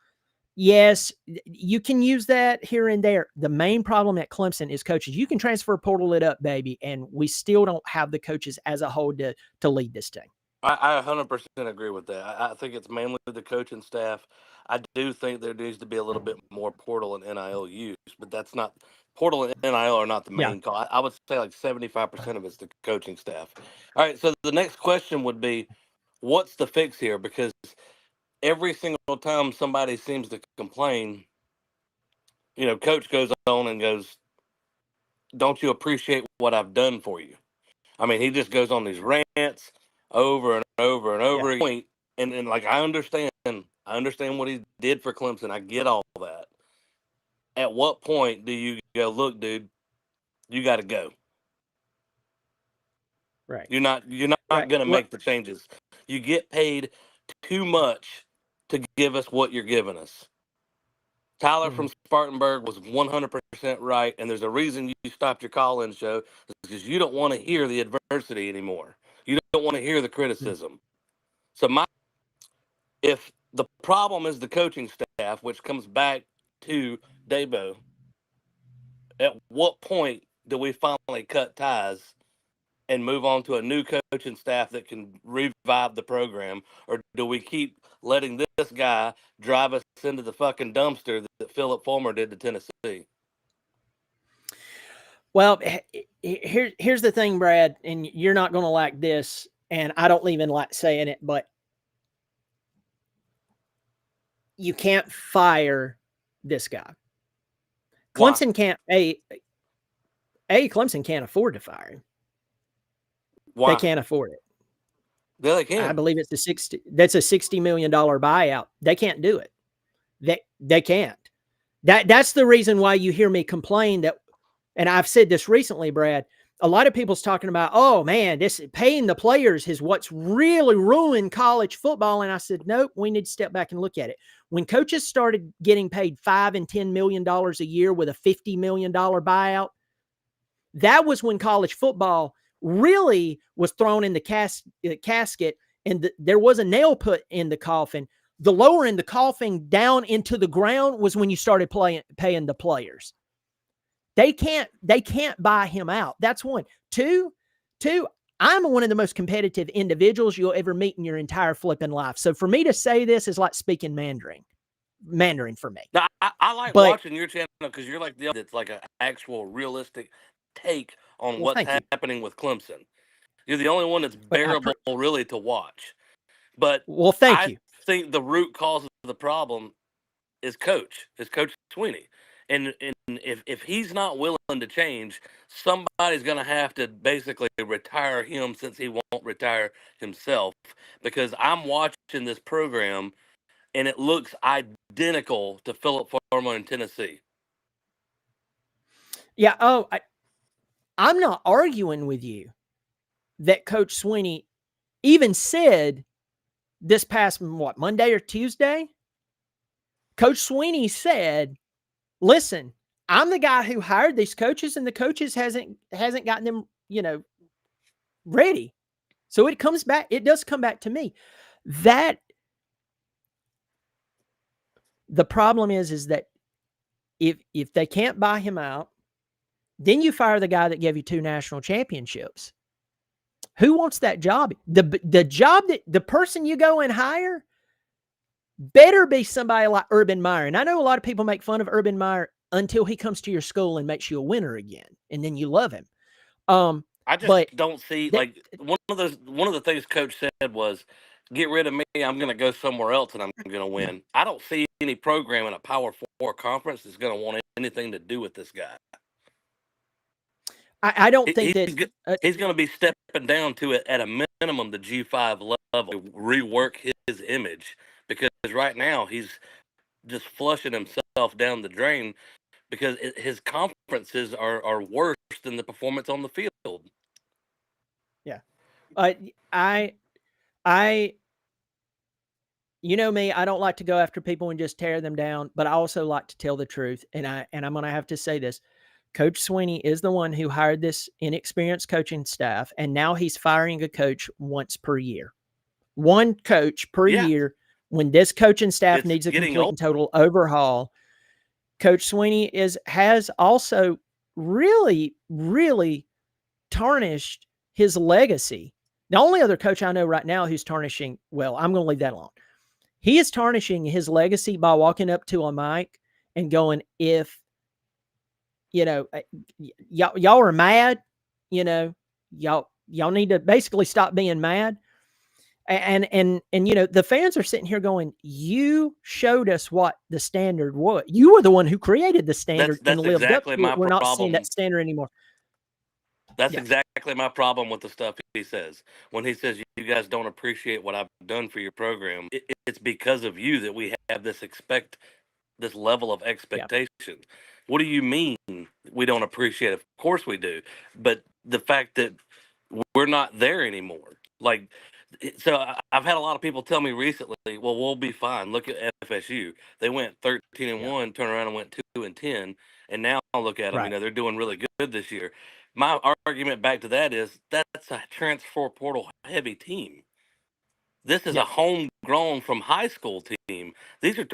yes, you can use that here and there. The main problem at Clemson is coaches. You can transfer portal it up, baby, and we still don't have the coaches as a whole to lead this team. I 100% agree with that. I think it's mainly the coaching staff. I do think there needs to be a little bit more portal and NIL use, but that's not portal and NIL are not the main call. I would say like 75% of it's the coaching staff. All right, so the next question would be, what's the fix here? Because every single time somebody seems to complain, coach goes on and goes, "Don't you appreciate what I've done for you?" I mean, he just goes on these rants over and over and over again. And like I understand what he did for Clemson. I get all that. At what point do you go, look, dude, you got to go? Right. You're not going to make the changes. You get paid too much to give us what you're giving us. Tyler from Spartanburg was 100% right, and there's a reason you stopped your call-in show, because you don't want to hear the adversity anymore. You don't want to hear the criticism. So if the problem is the coaching staff, which comes back to Dabo, at what point do we finally cut ties and move on to a new coaching staff that can revive the program, or do we keep letting this guy drive us into the fucking dumpster that Philip Fulmer did to Tennessee? Well, here's the thing, Brad, and you're not going to like this, and I don't even like saying it, but you can't fire this guy. Clemson Why? can't Clemson can't afford to fire him. Why? They can't afford it. Yeah, they can. I believe it's that's a $60 million buyout. They can't do it. They can't. That's the reason why you hear me complain that, and I've said this recently, Brad. A lot of people's talking about, oh man, this paying the players is what's really ruined college football. And I said, nope, we need to step back and look at it. When coaches started getting paid $5 and $10 million a year with a $50 million buyout, that was when college football really was thrown in the casket, and there was a nail put in the coffin. The lower in the coffin down into the ground was when you started paying the players. They can't buy him out. That's one. Two, I'm one of the most competitive individuals you'll ever meet in your entire flipping life. So for me to say this is like speaking Mandarin for me. Now, I like watching your channel because you're like the other that's like an actual realistic take on what's happening with Clemson. You're the only one that's bearable really to watch. But I think the root cause of the problem is Coach Sweeney. And if he's not willing to change, somebody's going to have to basically retire him, since he won't retire himself. Because I'm watching this program, and it looks identical to Philip Fulmer in Tennessee. Yeah. I'm not arguing with you that Coach Sweeney even said this past, Monday or Tuesday? Coach Sweeney said, listen, I'm the guy who hired these coaches, and the coaches hasn't gotten them, ready. So it does come back to me. That the problem is that if they can't buy him out, then you fire the guy that gave you 2 national championships. Who wants that job? The job that the person you go and hire better be somebody like Urban Meyer. And I know a lot of people make fun of Urban Meyer until he comes to your school and makes you a winner again, and then you love him. I just don't see one of the things Coach said was, get rid of me, I'm going to go somewhere else and I'm going to win. I don't see any program in a Power 4 conference that's going to want anything to do with this guy. I don't think he's going to be stepping down to it at a minimum, the G5 level, rework his image, because right now he's just flushing himself down the drain because his conferences are worse than the performance on the field. Yeah. You know me, I don't like to go after people and just tear them down, but I also like to tell the truth. And I'm going to have to say this. Coach Sweeney is the one who hired this inexperienced coaching staff, and now he's firing a coach once per year. One coach per year. When this coaching staff needs a complete and total overhaul, Coach Sweeney has also really, really tarnished his legacy. The only other coach I know right now who's tarnishing, well, I'm going to leave that alone. He is tarnishing his legacy by walking up to a mic and going, if, y'all are mad, y'all need to basically stop being mad. And the fans are sitting here going, you showed us what the standard was. You were the one who created the standard and lived exactly up to it. We're not seeing that standard anymore. That's exactly my problem with the stuff he says. When he says, you guys don't appreciate what I've done for your program, it's because of you that we have this level of expectation. Yeah. What do you mean we don't appreciate it? Of course we do. But the fact that we're not there anymore. So I've had a lot of people tell me recently, well, we'll be fine. Look at FSU. They went 13-1, turned around and went 2-10. And now look at them. They're doing really good this year. My argument back to that is that's a transfer portal heavy team. This is a homegrown from high school team. These are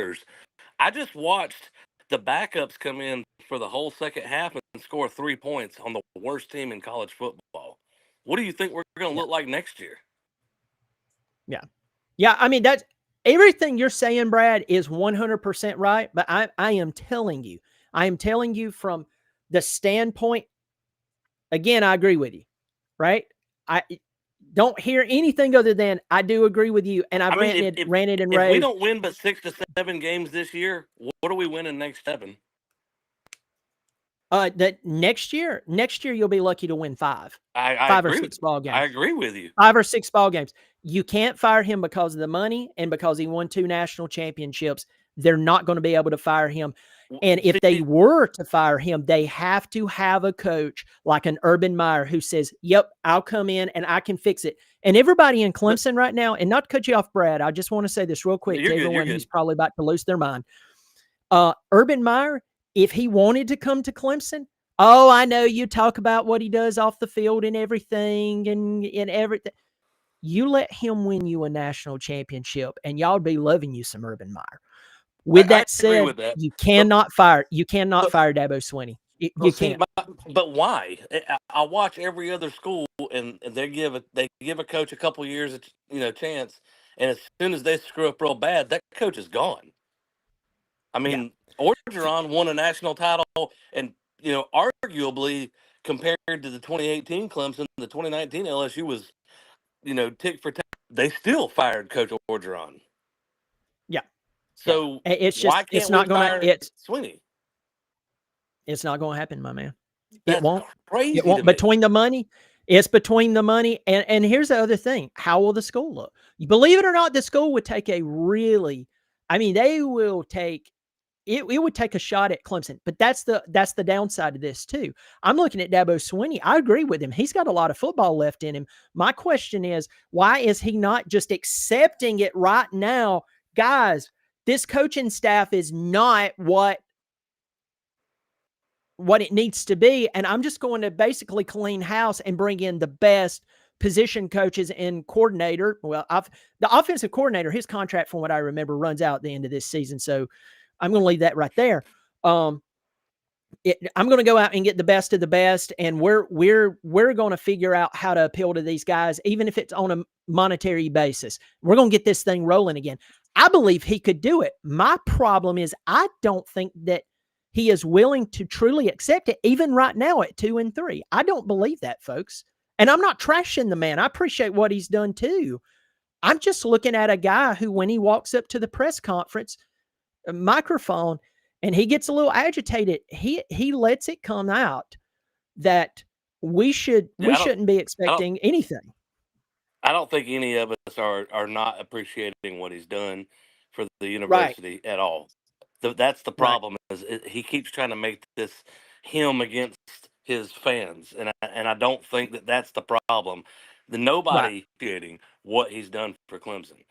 I just watched the backups come in for the whole second half and score 3 points on the worst team in college football. What do you think we're going to look like next year? Yeah. Yeah. I mean, that's everything you're saying, Brad, is 100% right. But I am telling you from the standpoint, again, I agree with you, right? I don't hear anything other than I do agree with you. And I've ranted and if we raved. don't win but 6 to 7 games this year, what are we winning next 7? That next year you'll be lucky to win 5 I or agree. 6 ball games. I agree with you. 5 or 6 ball games. You can't fire him because of the money and because he won 2 national championships. They're not going to be able to fire him. And if they were to fire him, they have to have a coach like an Urban Meyer who says, "Yep, I'll come in and I can fix it." And everybody in Clemson right now, and not to cut you off, Brad, I just want to say this real quick to everyone who's probably about to lose their mind. Urban Meyer, if he wanted to come to Clemson, oh, I know you talk about what he does off the field and everything and everything. You let him win you a national championship, and y'all be loving you some Urban Meyer. With that said, you cannot fire Dabo Swinney. You can't. But why? I watch every other school, and they give a coach a couple years, chance, and as soon as they screw up real bad, that coach is gone. I mean, Orgeron won a national title, and arguably compared to the 2018 Clemson, the 2019 LSU was, tick for tack. They still fired Coach Orgeron. Yeah. So it's just why can't it's not going to Swinney? It's not going to happen, my man. That's it won't. Crazy. It won't. Between the money, it's between the money, and here's the other thing: how will the school look? Believe it or not, the school would take a really. I mean, they will take. It would take a shot at Clemson, but that's the downside of this too. I'm looking at Dabo Swinney. I agree with him. He's got a lot of football left in him. My question is, why is he not just accepting it right now? Guys, this coaching staff is not what it needs to be, and I'm just going to basically clean house and bring in the best position coaches and coordinator. Well, the offensive coordinator, his contract, from what I remember, runs out at the end of this season, so I'm going to leave that right there. I'm going to go out and get the best of the best, and we're going to figure out how to appeal to these guys, even if it's on a monetary basis. We're going to get this thing rolling again. I believe he could do it. My problem is I don't think that he is willing to truly accept it, even right now at 2-3. I don't believe that, folks. And I'm not trashing the man. I appreciate what he's done too. I'm just looking at a guy who, when he walks up to the press conference microphone and he gets a little agitated, he lets it come out that we shouldn't be expecting anything. I don't think any of us are not appreciating what he's done for the university at all. That's the problem. Is he keeps trying to make this him against his fans, and I don't think that's the problem. Nobody appreciating what he's done for Clemson.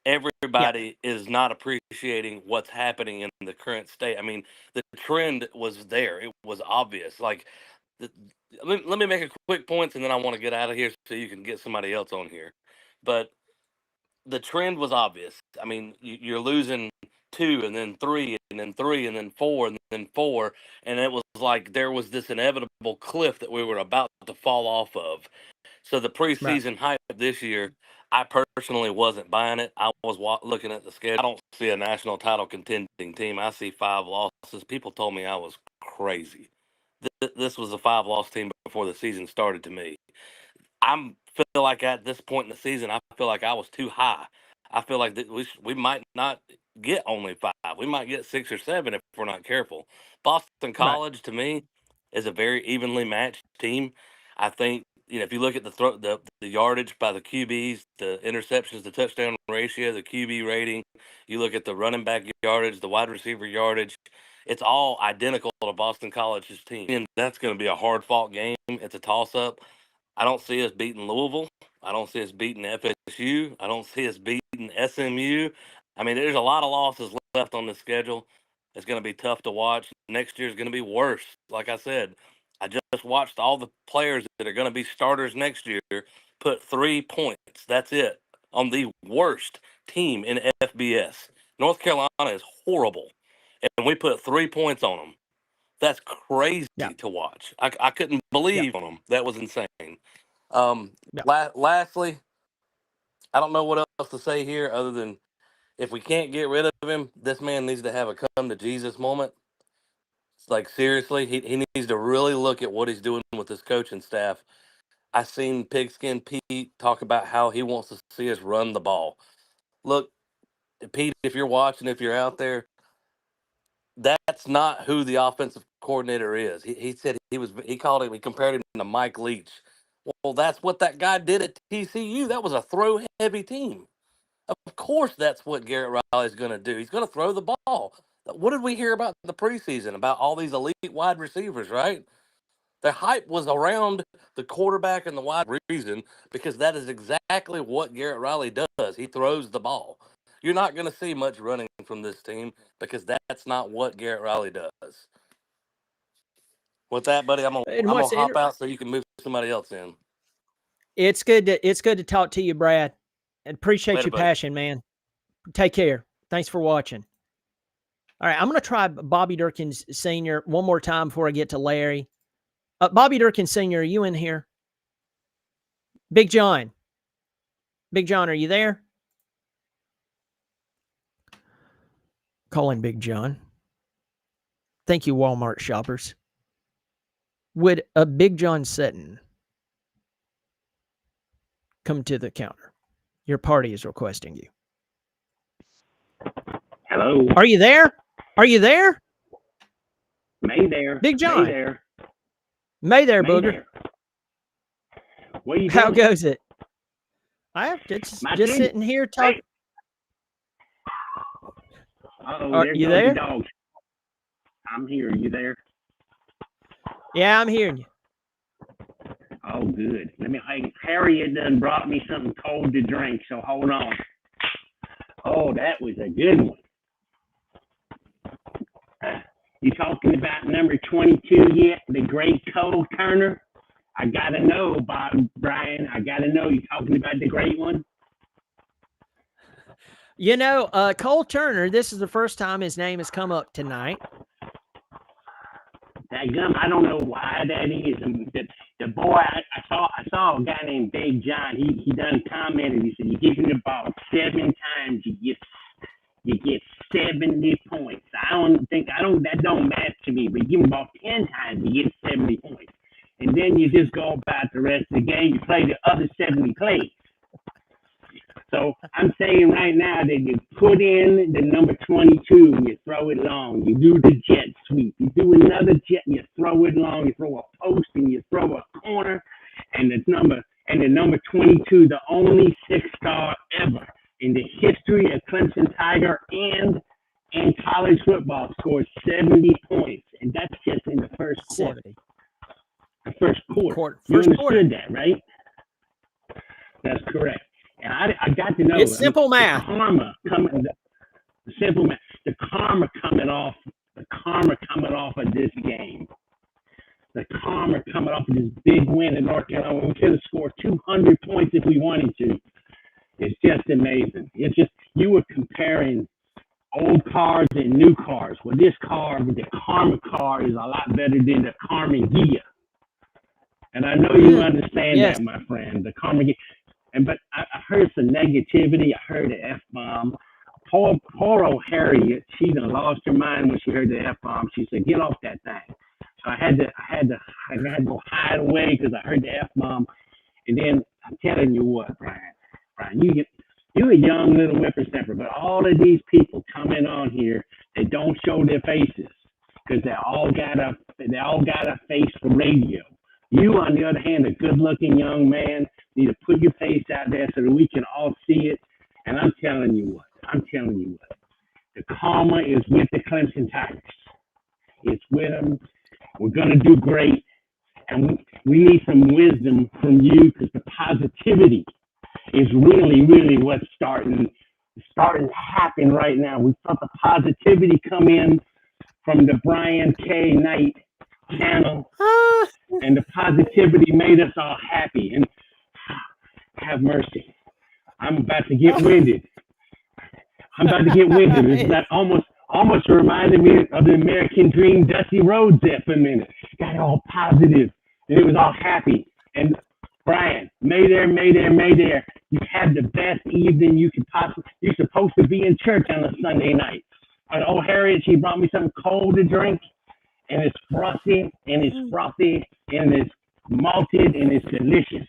Everybody is not appreciating what's happening in the current state. I mean, the trend was there; it was obvious. Like, let me make a quick point, and then I want to get out of here so you can get somebody else on here. But the trend was obvious. I mean, you're losing 2 and then 3 and then 3 and then 4 and then 4, and it was like there was this inevitable cliff that we were about to fall off of. So the preseason hype this year, I personally wasn't buying it. I was looking at the schedule. I don't see a national title contending team. I see 5 losses. People told me I was crazy. This was a 5-loss team before the season started to me. I feel like at this point in the season, I feel like I was too high. I feel like that we might not get only 5. We might get 6 or 7 if we're not careful. Boston College, to me, is a very evenly matched team. I think, if you look at the yardage by the QBs, the interceptions, the touchdown ratio, the QB rating, you look at the running back yardage, the wide receiver yardage, it's all identical to Boston College's team. And that's going to be a hard-fought game. It's a toss-up. I don't see us beating Louisville. I don't see us beating FSU. I don't see us beating SMU. I mean, there's a lot of losses left on the schedule. It's going to be tough to watch. Next year is going to be worse. Like I said, I just watched all the players that are going to be starters next year put 3 points. That's it, on the worst team in FBS. North Carolina is horrible. and we put 3 points on them. That's crazy to watch. I couldn't believe on them. That was insane. Lastly, I don't know what else to say here other than if we can't get rid of him, this man needs to have a come to Jesus moment. It's like, seriously, he needs to really look at what he's doing with his coaching staff. I seen Pigskin Pete talk about how he wants to see us run the ball. Look, Pete, if you're watching, if you're out there, that's not who the offensive coordinator is. He said he compared him to Mike Leach. Well, that's what that guy did at TCU. That was a throw heavy team. Of course, that's what Garrett Riley is going to do. He's going to throw the ball. What did we hear about the preseason about all these elite wide receivers, right? The hype was around the quarterback and the wide reason because that is exactly what Garrett Riley does. He throws the ball. You're not going to see much running from this team because that's not what Garrett Riley does. With that, buddy, I'm gonna hop out so you can move somebody else in. It's good to talk to you, Brad, and appreciate your passion, man. Take care. Thanks for watching. All right, I'm going to try Bobby Durkins Sr. one more time before I get to Larry. Bobby Durkins Sr., are you in here? Big John. Big John, are you there? Calling Big John. Thank you, Walmart shoppers. Would a Big John Sutton come to the counter? Your party is requesting you. Hello. Are you there? Are you there? May there. Big John. May there. May there, Booger. There. What are you How doing? goes it? I'm just sitting here talking. Oh, there you goes there? the dog. I'm here. Are you there? Yeah, I'm hearing you. Oh, good. Harriet done brought me something cold to drink, so hold on. Oh, that was a good one. You talking about number 22 yet? The great Cole Turner? I got to know, Brian. I got to know. You talking about the great one? You know, Cole Turner, this is the first time his name has come up tonight. Dadgum, I don't know why that is. The boy, I saw a guy named Big John. He done commented. He said, you give him the ball 7 times, you get 70 points. That don't match to me. But you give him the ball 10 times, you get 70 points. And then you just go about the rest of the game. You play the other 70 plays. So I'm saying right now that you put in the number 22, you throw it long. You do the jet sweep. You do another jet, you throw it long. You throw a post and you throw a corner. And the number 22, the only 6-star ever in the history of Clemson Tiger and college football, scored 70 points. And that's just in the first quarter. 70. The first quarter. First you understood quarter. that, right? That's correct. And I got to know. It's simple math. The karma coming off of this game. The karma coming off of this big win in North Carolina. We could have scored 200 points if we wanted to. It's just amazing. It's just, you were comparing old cars and new cars. Well, this car, the Karma car, is a lot better than the Carmen Gia. And I know you understand that, my friend. The Karma Gia. But I heard some negativity. I heard the F-bomb. Poor old Harriet, she done lost her mind when she heard the F-bomb. She said, get off that thing. So I had to go hide away because I heard the F-bomb. And then I'm telling you what, Brian, you're a young little whippersnapper, but all of these people coming on here, they don't show their faces because they all got a face for radio. You, on the other hand, a good-looking young man, need to put your face out there so that we can all see it. And I'm telling you what, the karma is with the Clemson Tigers. It's with them. We're going to do great. And we need some wisdom from you because the positivity is really, really what's starting to happen right now. We felt the positivity come in from the Brian K. Knight channel. And the positivity made us all happy. And have mercy. I'm about to get winded. It's like almost almost reminded me of the American Dream, Dusty Rhodes there for a minute. Got all positive, and it was all happy. And Brian, Mayday. You had the best evening you could possibly. You're supposed to be in church on a Sunday night. And oh, Harriet, she brought me something cold to drink, and it's frosty, and it's frothy, and it's malted, and it's delicious.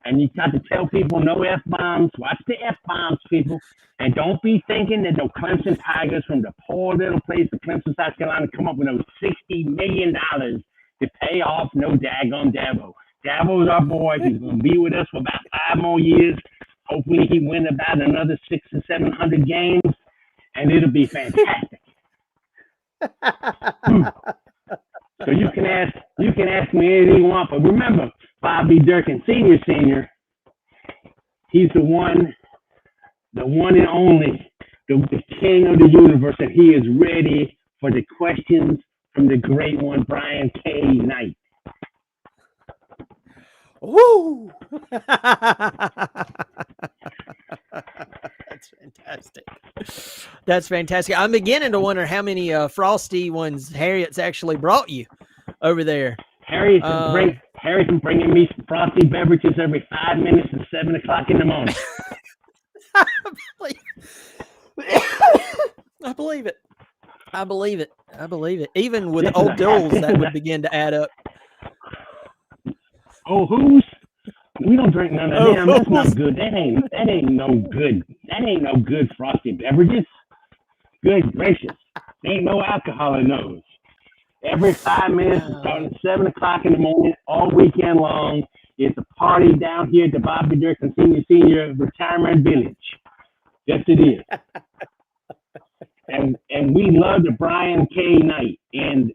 And you got to tell people no F-bombs. Watch the F-bombs, people. And don't be thinking that the Clemson Tigers from the poor little place of Clemson, South Carolina, come up with those $60 million to pay off no daggone Dabo. Dabo's our boy. He's going to be with us for about 5 more years. Hopefully he win about another 600 or 700 games, and it'll be fantastic. So you can ask me anything you want, but remember, Bobby Durkin, Senior, he's the one and only, the king of the universe, and he is ready for the questions from the great one, Brian K. Knight. Woo! That's fantastic. I'm beginning to wonder how many frosty ones Harriet's actually brought you over there. Harriet's bringing me frosty beverages every 5 minutes at 7 o'clock in the morning. I believe it. Even with old duels, that would begin to add up. Oh, who's? We don't drink none of them. That's not good. That ain't no good. That ain't no good frosty beverages. Good gracious. There ain't no alcohol in those. Every 5 minutes, starting at 7 o'clock in the morning, all weekend long, it's a party down here at the Bobby Durkin Senior Retirement Village. Yes, it is. and we love the Brian K. Knight. And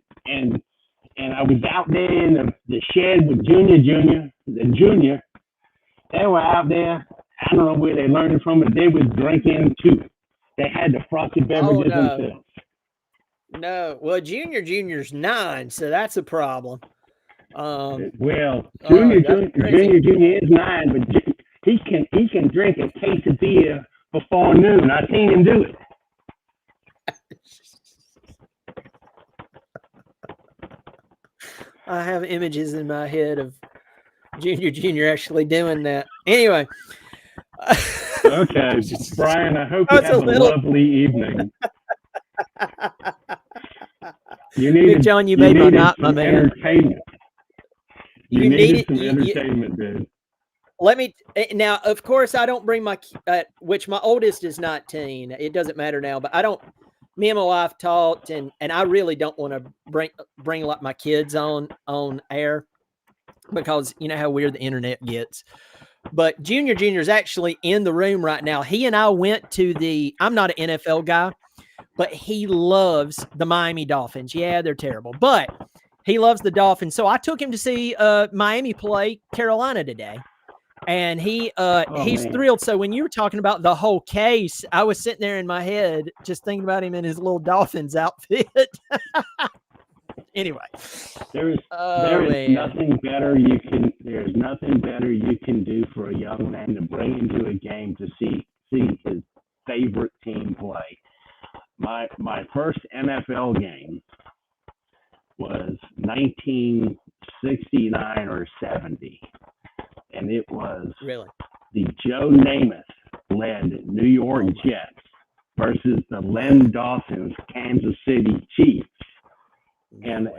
I was out there in the shed with Junior. They were out there. I don't know where they learned it from, but they was drinking too. They had the frosted beverages themselves. No, well, Junior's 9, so that's a problem. Well, Junior is 9, but he can drink a case of beer before noon. I've seen him do it. I have images in my head of Junior actually doing that. Anyway. Okay, Brian, I hope you have a lovely evening. Big John, you made my night, my man. Entertainment. You needed some entertainment, dude. Let me now. Of course, I don't bring my which my oldest is 19. It doesn't matter now, but I don't. Me and my wife talked, and I really don't want to bring like my kids on air because you know how weird the internet gets. But Junior's actually in the room right now. He and I went to I'm not an NFL guy, but he loves the Miami Dolphins. Yeah, they're terrible, but he loves the Dolphins. So I took him to see Miami play Carolina today. And he's thrilled. So when you were talking about the whole case, I was sitting there in my head just thinking about him in his little Dolphins outfit. Anyway, there is nothing better you can do for a young man to bring into a game to see his favorite team play. My first NFL game was 1969 or 70. And it was the Joe Namath led New York Jets versus the Len Dawson's Kansas City Chiefs in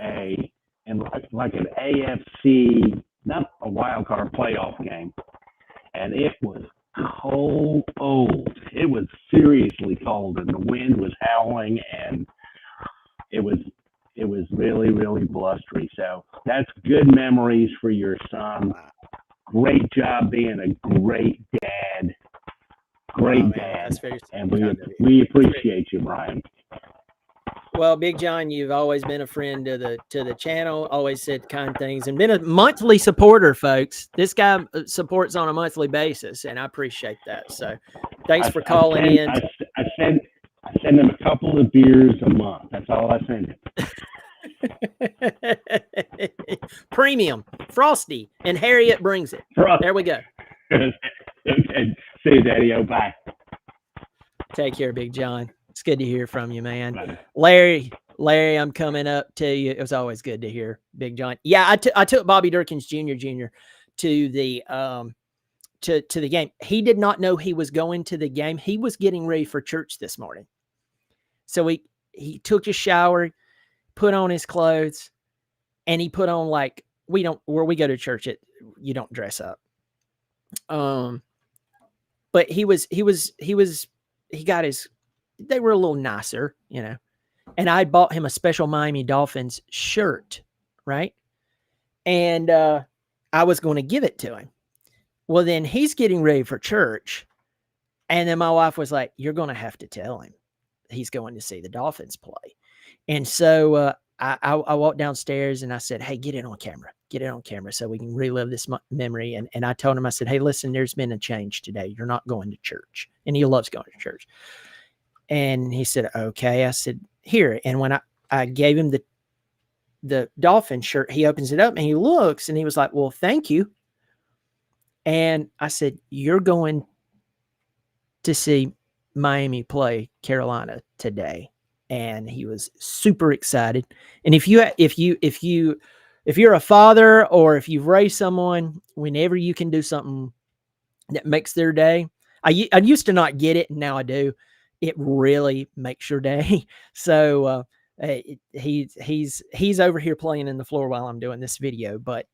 like an AFC, not a wild card playoff game. And it was cold. It was seriously cold, and the wind was howling, and it was really, really blustery. So that's good memories for your son. Great job being a great dad. Dad. And we appreciate you, Brian. Well, Big John, you've always been a friend to the channel, always said kind things, and been a monthly supporter, folks. This guy supports on a monthly basis, and I appreciate that. So thanks for calling in. I send him a couple of beers a month. That's all I send him. Premium, Frosty, and Harriet brings it. Frosty. There we go. Okay. See you, Daddy. Oh, bye. Take care, Big John. It's good to hear from you, man. Right. Larry, I'm coming up to you. It was always good to hear, Big John. Yeah, I took Bobby Durkins Jr. to the to the game. He did not know he was going to the game. He was getting ready for church this morning. So he took a shower, put on his clothes, and he put on like where we go to church, you don't dress up. But he got his, they were a little nicer, you know. And I bought him a special Miami Dolphins shirt, right? And I was going to give it to him. Well, then he's getting ready for church. And then my wife was like, you're going to have to tell him he's going to see the Dolphins play. And so I walked downstairs and I said, hey, get it on camera so we can relive this memory. And I told him, I said, hey, listen, there's been a change today. You're not going to church. And he loves going to church. And he said, okay. I said, here. And when I gave him the Dolphin shirt, he opens it up and he looks and he was like, well, thank you. And I said, you're going to see Miami play Carolina today. And he was super excited. And if you're a father or if you've raised someone, whenever you can do something that makes their day, I used to not get it, and now I do. It really makes your day. So he's over here playing in the floor while I'm doing this video. But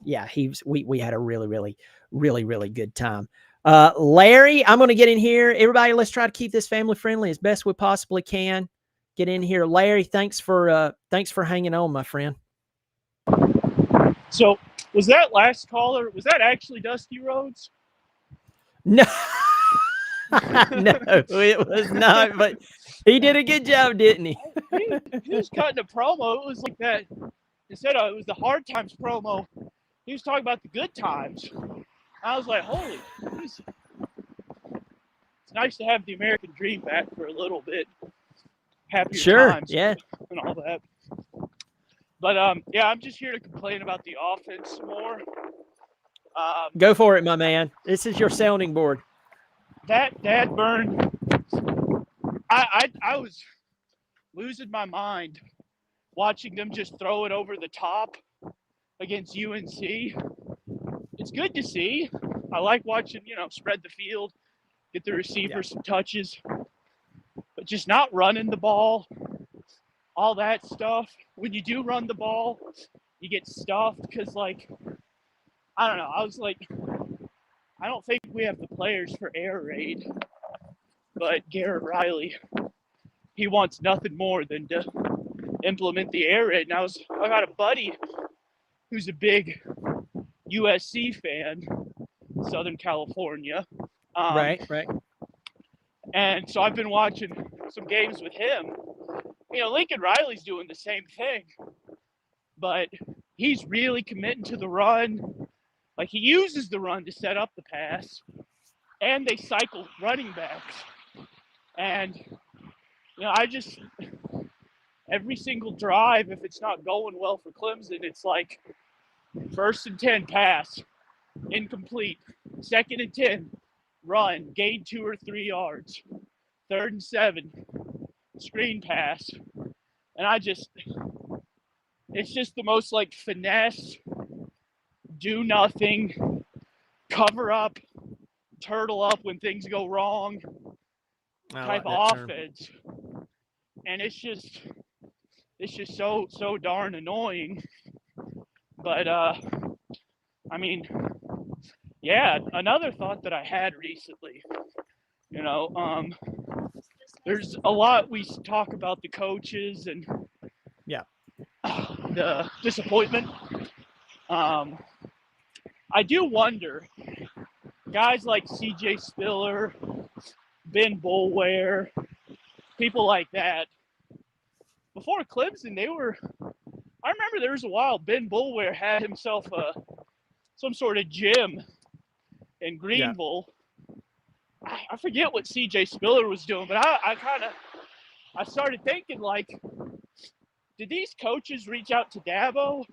yeah, we had a really good time. Larry, I'm going to get in here. Everybody, let's try to keep this family friendly as best we possibly can. Get in here. Larry, thanks for hanging on, my friend. So was that last caller, was that actually Dusty Rhodes? No, no, it was not, but he did a good job, didn't he? He was cutting a promo. It was like that. Instead of, it was the hard times promo, he was talking about the good times. I was like, holy, it's nice to have the American dream back for a little bit. Happier times, yeah, and all that. But yeah, I'm just here to complain about the offense more. Go for it, my man. This is your sounding board. That dad burn. I was losing my mind watching them just throw it over the top against UNC. It's good to see. I like watching, spread the field, get the receivers some touches, but just not running the ball, all that stuff. When you do run the ball, you get stuffed because, I don't know. I was like, I don't think we have the players for air raid, but Garrett Riley, he wants nothing more than to implement the air raid. And I got a buddy who's a big USC fan, Southern California. Right. And so I've been watching some games with him. Lincoln Riley's doing the same thing, but he's really committing to the run. Like, he uses the run to set up the pass, and they cycle running backs. And, every single drive, if it's not going well for Clemson, it's like 1st and 10 pass, incomplete. 2nd and 10, run, gain 2 or 3 yards. 3rd and 7, screen pass. And it's just the most finesse, do nothing, cover up, turtle up when things go wrong type of offense. And it's just so darn annoying. But yeah, another thought that I had recently, there's a lot we talk about the coaches and the disappointment. I do wonder, guys like CJ Spiller, Ben Boulware, people like that, before Clemson, I remember there was a while Ben Boulware had himself some sort of gym in Greenville. Yeah. I forget what CJ Spiller was doing, but I started thinking, did these coaches reach out to Dabo,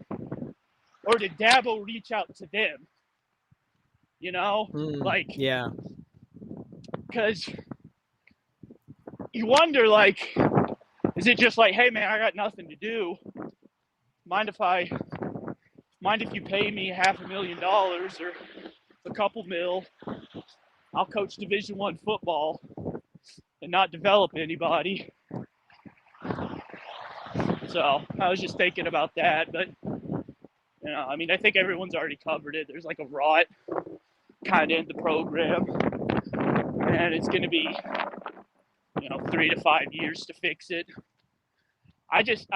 or did Dabo reach out to them? Yeah. Because you wonder, like, is it just like, hey man, I got nothing to do? Mind if you pay me $500,000 or a couple mil? I'll coach Division I football and not develop anybody. So I was just thinking about that, but I mean, I think everyone's already covered it. There's like a rot kind of in the program, and it's going to be 3 to 5 years to fix it. There's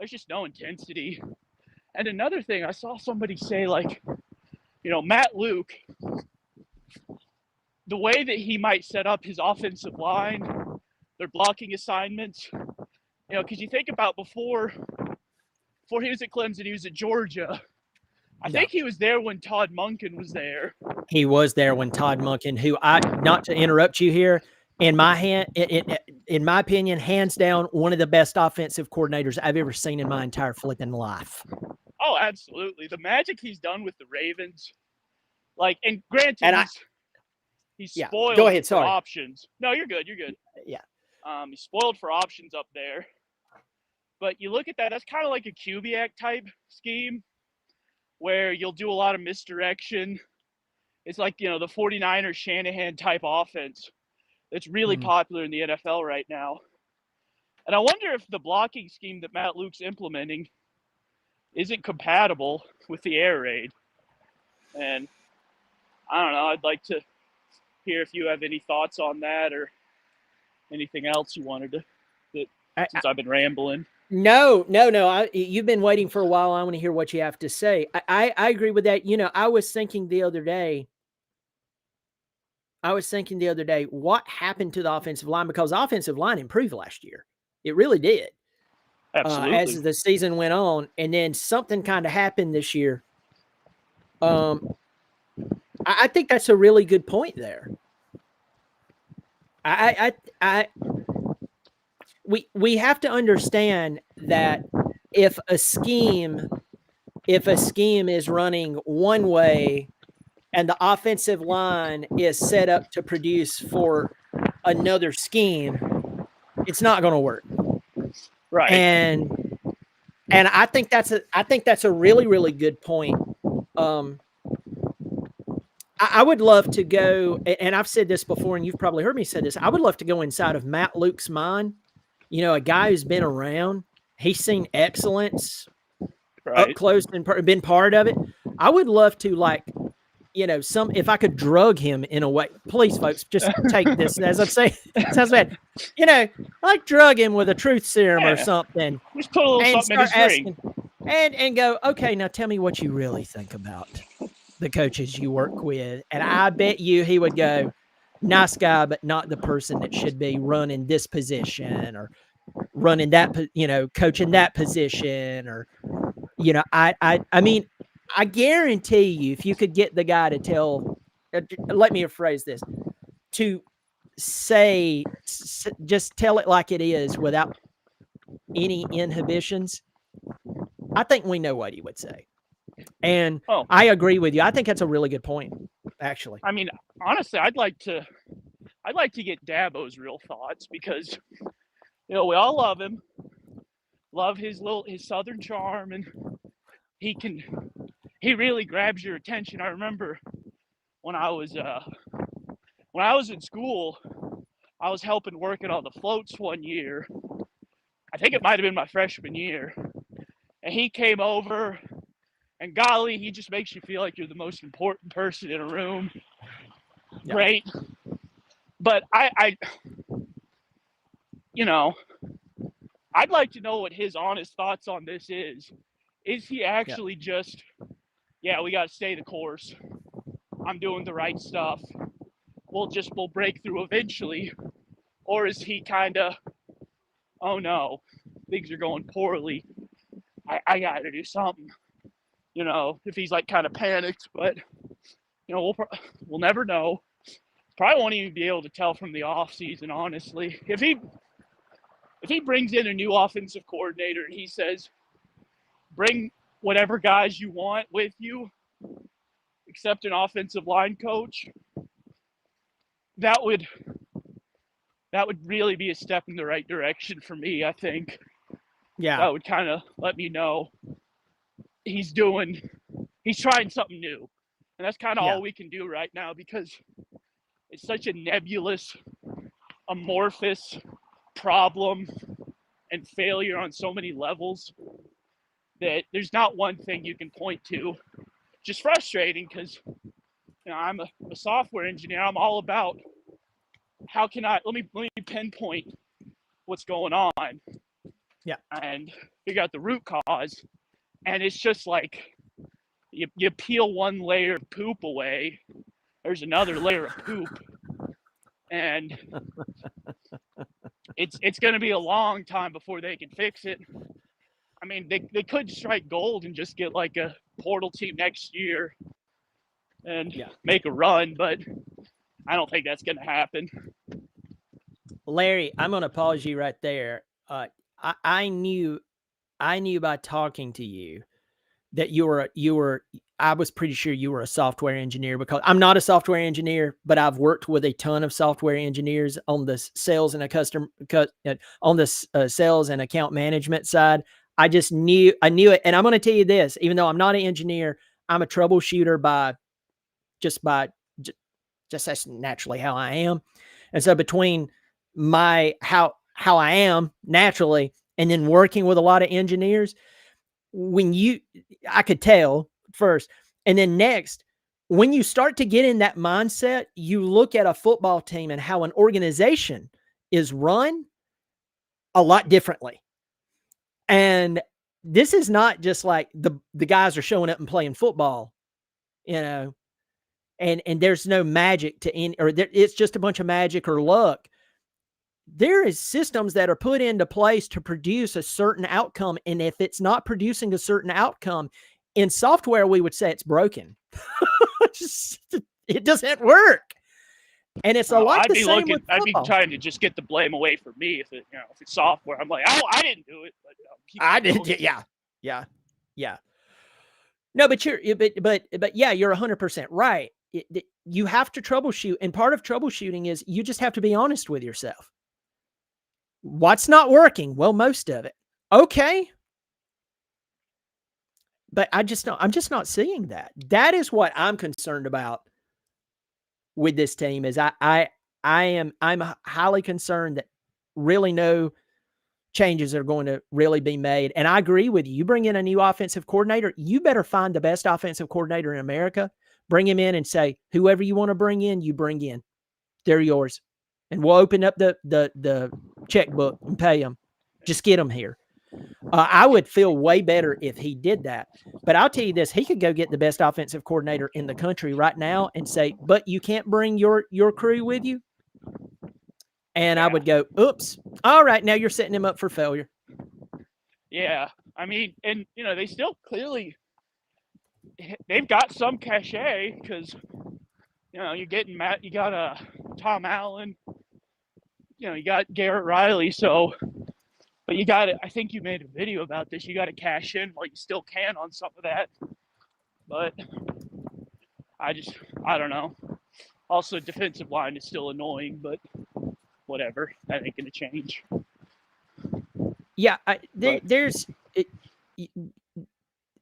just no intensity. And another thing, I saw somebody say, like, Matt Luke, the way that he might set up his offensive line, their blocking assignments, because you think about before he was at Clemson, he was at Georgia. I think he was there when Todd Monken was there. He was there when Todd Monken, who not to interrupt you here, in my opinion, hands down, one of the best offensive coordinators I've ever seen in my entire flipping life. Oh, absolutely. The magic he's done with the Ravens, like, and granted, he's spoiled for options. No, you're good. Yeah. He's spoiled for options up there. But you look at that, that's kind of like a Kubiak type scheme where you'll do a lot of misdirection. It's like, the 49ers Shanahan type offense that's really popular in the NFL right now. And I wonder if the blocking scheme that Matt Luke's implementing isn't compatible with the air raid. And I don't know, I'd like to hear if you have any thoughts on that or anything else you wanted to, since I've been rambling. No. You've been waiting for a while. I want to hear what you have to say. I agree with that. I was thinking the other day, what happened to the offensive line? Because the offensive line improved last year. It really did. Absolutely. As the season went on, and then something kind of happened this year. I think that's a really good point there. We have to understand that if a scheme is running one way and the offensive line is set up to produce for another scheme, it's not going to work. Right. And I think that's a really, really good point. I would love to go, and I've said this before, and you've probably heard me say this. I would love to go inside of Matt Luke's mind. A guy who's been around, he's seen excellence up close and been part of it. I would love to, if I could drug him in a way. Please, folks, just take this as I'm saying. It sounds bad. Like drug him with a truth serum or something. Just put a little something in his drink. And go, okay, now tell me what you really think about the coaches you work with. And I bet you he would go, nice guy, but not the person that should be running this position or running that, coaching that position. Or, I mean, I guarantee you, if you could get the guy to tell, let me rephrase this, to say, just tell it like it is without any inhibitions, I think we know what he would say. And I agree with you. I think that's a really good point, actually. I mean, honestly, I'd like to get Dabo's real thoughts because, we all love him, love his Southern charm, and he really grabs your attention. I remember when I was in school, I was helping working on the floats one year. I think it might have been my freshman year, and he came over. And golly, he just makes you feel like you're the most important person in a room. Yeah. Right? But I'd like to know what his honest thoughts on this is. Is he actually just, we got to stay the course. I'm doing the right stuff. We'll break through eventually. Or is he kind of, oh no, things are going poorly. I got to do something. If he's like kind of panicked, but we'll never know. Probably won't even be able to tell from the off season, honestly. If he brings in a new offensive coordinator and he says, bring whatever guys you want with you, except an offensive line coach, that would that would really be a step in the right direction for me, I think. Yeah. That would kind of let me know he's trying something new. And that's kind of all we can do right now, because it's such a nebulous, amorphous problem and failure on so many levels that there's not one thing you can point to. Just frustrating, because I'm a software engineer. I'm all about how can I let me pinpoint what's going on, and figure out the root cause. And it's just like you peel one layer of poop away, there's another layer of poop, and it's going to be a long time before they can fix it. I mean, they could strike gold and just get like a portal team next year and make a run, but I don't think that's going to happen. Larry, I'm going to pause you right there. I knew by talking to you that you were. I was pretty sure you were a software engineer, because I'm not a software engineer, but I've worked with a ton of software engineers on the sales and sales and account management side. I knew it. And I'm going to tell you this, even though I'm not an engineer, I'm a troubleshooter just that's naturally how I am. And so between how I am naturally, and then working with a lot of engineers, I could tell first. And then next, when you start to get in that mindset, you look at a football team and how an organization is run a lot differently. And this is not just like the guys are showing up and playing football, and there's no magic it's just a bunch of magic or luck. There is systems that are put into place to produce a certain outcome. And if it's not producing a certain outcome, in software, we would say it's broken. It doesn't work. And it's a lot the same with football. I'd be trying to just get the blame away from me if it's software. I'm like, I didn't do it. But I did. Yeah. No, but you're 100% right. You have to troubleshoot. And part of troubleshooting is you just have to be honest with yourself. What's not working? Well, most of it. Okay. But I'm just not seeing that. That is what I'm concerned about with this team. Is I'm highly concerned that really no changes are going to really be made. And I agree with you. You bring in a new offensive coordinator, you better find the best offensive coordinator in America, bring him in and say, whoever you want to bring in, you bring in. They're yours. And we'll open up the checkbook and pay them. Just get them here. I would feel way better if he did that. But I'll tell you this, he could go get the best offensive coordinator in the country right now and say, but you can't bring your crew with you. And I would go, oops. All right, now you're setting him up for failure. Yeah. I mean, and, they still clearly, they've got some cachet, because, you're getting you got Tom Allen, you got Garrett Riley. So, but you got to, I think you made a video about this. You got to cash in while you still can on some of that. But I don't know. Also, defensive line is still annoying, but whatever. That ain't going to change. Yeah,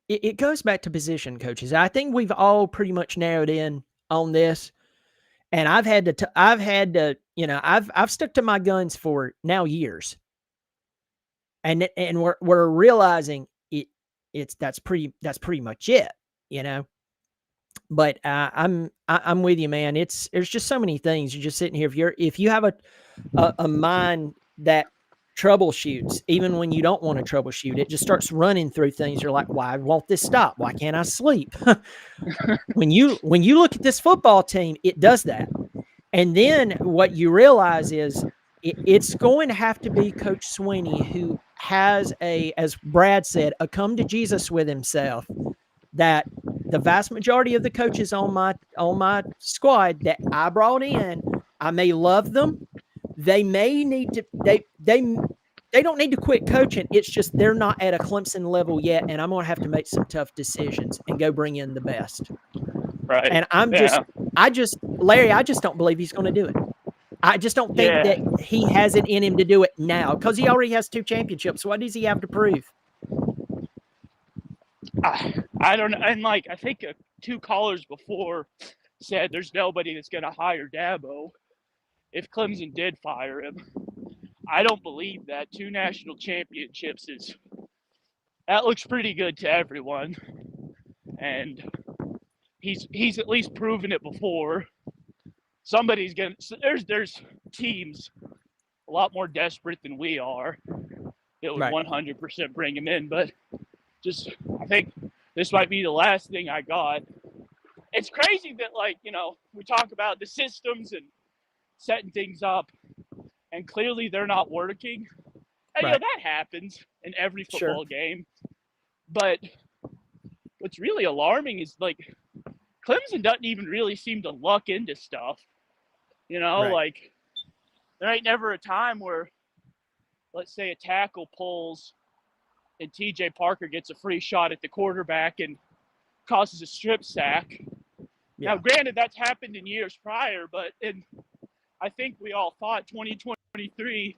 it goes back to position coaches. I think we've all pretty much narrowed in on this, and I've stuck to my guns for now years, and we're realizing that's pretty much it, But I'm with you, man. There's just so many things. You're just sitting here. If you have a mind that troubleshoots, even when you don't want to troubleshoot, it just starts running through things. You're like, why won't this stop? Why can't I sleep? When you look at this football team, it does that. And then what you realize is it's going to have to be Coach Sweeney, who has as Brad said, a come to Jesus with himself, that the vast majority of the coaches on my squad that I brought in, I may love them. They may need to, they don't need to quit coaching. It's just they're not at a Clemson level yet, and I'm going to have to make some tough decisions and go bring in the best. Right. And Larry, I just don't believe he's going to do it. I just don't think that he has it in him to do it now because he already has 2 championships. What does he have to prove? I don't know. And like, I think 2 callers before said there's nobody that's going to hire Dabo if Clemson did fire him. I don't believe that. 2 national championships that looks pretty good to everyone. And he's at least proven it before. Somebody's going to, there's teams a lot more desperate than we are that would 100% bring him in. But just, I think this might be the last thing I got. It's crazy that, like, you know, we talk about the systems and setting things up, and clearly they're not working. And, you know, that happens in every football game. But what's really alarming is, like, Clemson doesn't even really seem to luck into stuff. You know, like, there ain't never a time where, let's say, a tackle pulls and TJ Parker gets a free shot at the quarterback and causes a strip sack. Now, granted, that's happened in years prior, but I think we all thought 2023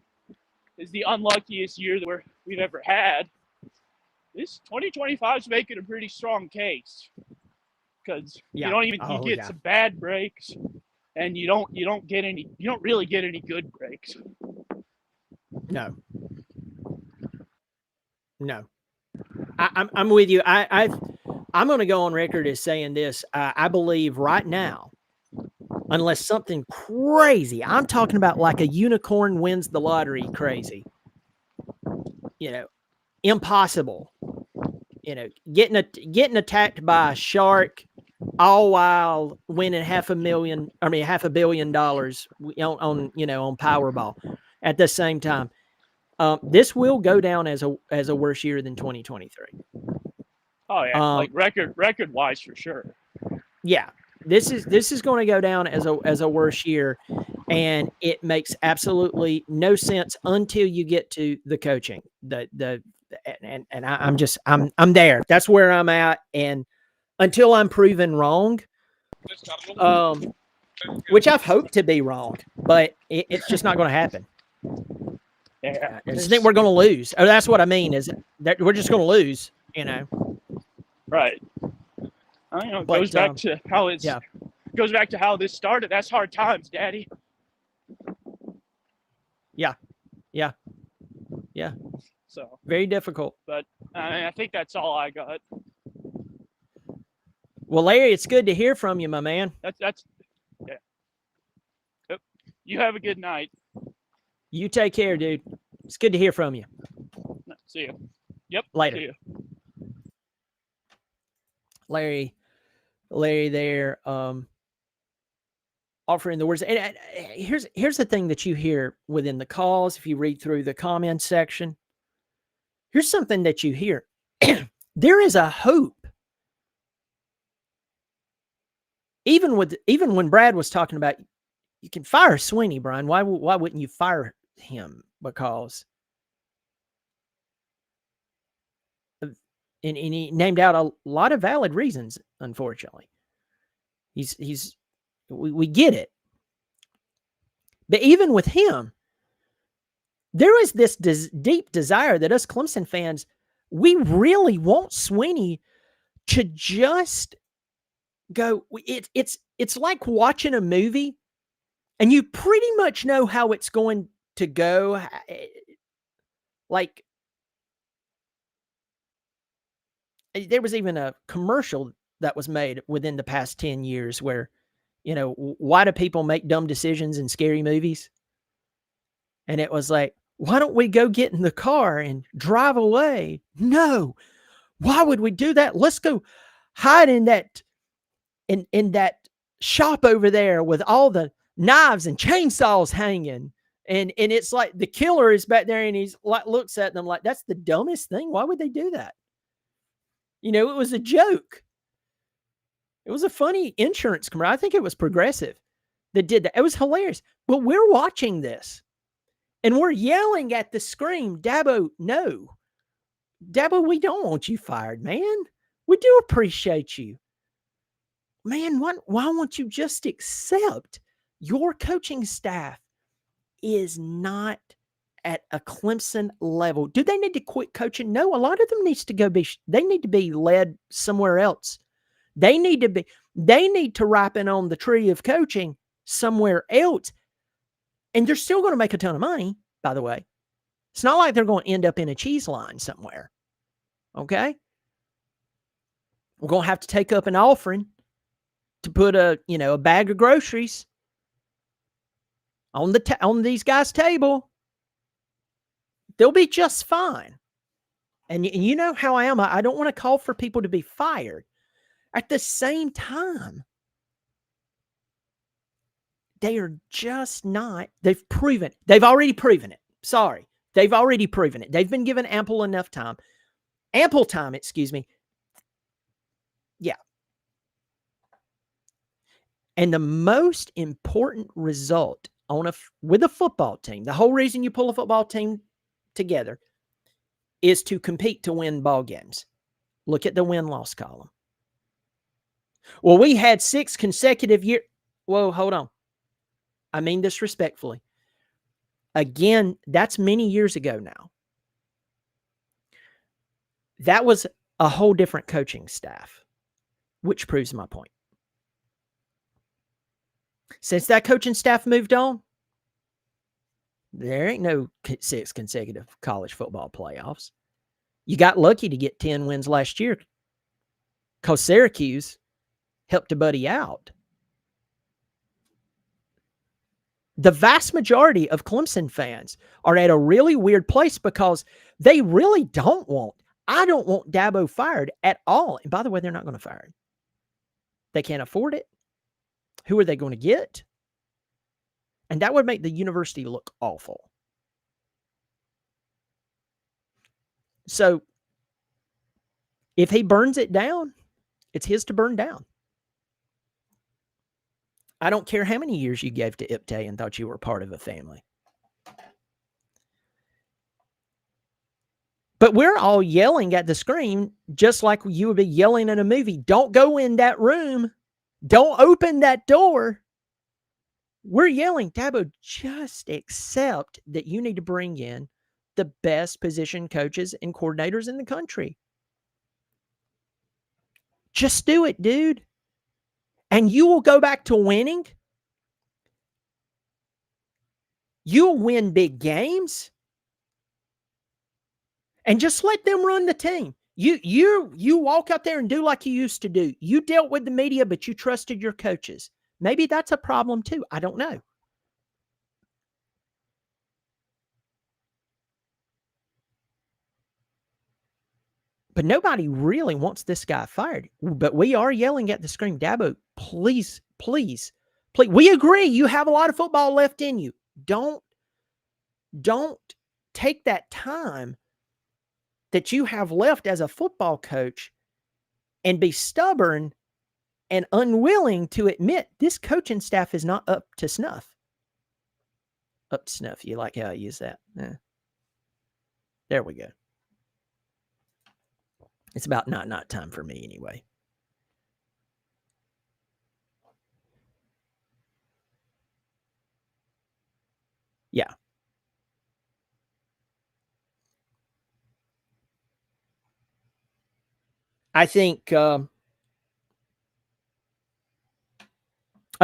is the unluckiest year that we've ever had. This 2025 is making a pretty strong case because you don't even you get some bad breaks, and you don't really get any good breaks. No. I'm with you. I'm going to go on record as saying this. I believe right now, unless something crazy, I'm talking about like a unicorn wins the lottery crazy, you know, impossible, you know, getting attacked by a shark, all while winning $500 million on Powerball at the same time. This will go down as a worse year than 2023. Oh yeah, like record wise for sure. Yeah, this is going to go down as a worse year, and it makes absolutely no sense until you get to the coaching. I'm there. That's where I'm at, and until I'm proven wrong, which I've hoped to be wrong, but it's just not going to happen. Yeah, I just think we're going to lose. Oh, that's what I mean. Is that we're just going to lose? You know. Right. It goes back to how goes back to how this started. That's hard times, Daddy. Yeah. So very difficult. But I think that's all I got. Well, Larry, it's good to hear from you, my man. That's yeah. Yep. You have a good night. You take care, dude. It's good to hear from you. See you. Yep. Later. See you. Larry there, offering the words. And here's the thing that you hear within the calls. If you read through the comments section, here's something that you hear. There is a hope. Even when Brad was talking about, you can fire Sweeney, Brian. Why wouldn't you fire him? Because and he named out a lot of valid reasons. Unfortunately, we get it, but even with him, there is this deep desire that us Clemson fans, we really want Sweeney to just go. It's like watching a movie, and you pretty much know how it's going to go. Like, there was even a commercial that was made within the past 10 years where, you know, why do people make dumb decisions in scary movies? And it was like, why don't we go get in the car and drive away? No. Why would we do that? Let's go hide in that shop over there with all the knives and chainsaws hanging. And it's like the killer is back there and he's like, looks at them like, that's the dumbest thing. Why would they do that? You know, it was a joke. It was a funny insurance commercial. I think it was Progressive that did that. It was hilarious. But we're watching this and we're yelling at the screen, Dabo, no. Dabo, we don't want you fired, man. We do appreciate you. Man, why won't you just accept your coaching staff is not at a Clemson level. Do they need to quit coaching? No, a lot of them needs to go they need to be led somewhere else. They need to ripen on the tree of coaching somewhere else. And they're still going to make a ton of money, by the way. It's not like they're going to end up in a cheese line somewhere. Okay? We're going to have to take up an offering to put a bag of groceries on these guys' table. They'll be just fine. And you know how I am. I don't want to call for people to be fired. At the same time, they are just not. They've already proven it. Sorry. They've already proven it. They've been given ample time, excuse me. Yeah. And the most important result with a football team, the whole reason you pull a football team together is to compete to win ball games. Look at the win-loss column. Well, we had 6 consecutive years. Whoa, hold on. I mean this respectfully. Again, that's many years ago now. That was a whole different coaching staff, which proves my point. Since that coaching staff moved on, there ain't no 6 consecutive college football playoffs. You got lucky to get 10 wins last year because Syracuse helped a buddy out. The vast majority of Clemson fans are at a really weird place because they really I don't want Dabo fired at all. And by the way, they're not going to fire him. They can't afford it. Who are they going to get? And that would make the university look awful. So if he burns it down, it's his to burn down. I don't care how many years you gave to Iptay and thought you were part of a family. But we're all yelling at the screen just like you would be yelling in a movie. Don't go in that room. Don't open that door. We're yelling, Dabo, just accept that you need to bring in the best position coaches and coordinators in the country. Just do it, dude. And you will go back to winning. You'll win big games. And just let them run the team. You walk out there and do like you used to do. You dealt with the media, but you trusted your coaches. Maybe that's a problem too. I don't know. But nobody really wants this guy fired. But we are yelling at the screen, Dabo, please. We agree you have a lot of football left in you. Don't take that time that you have left as a football coach and be stubborn and unwilling to admit this coaching staff is not up to snuff. Up to snuff. You like how I use that? Yeah. There we go. It's about not time for me anyway. Yeah. I think I'll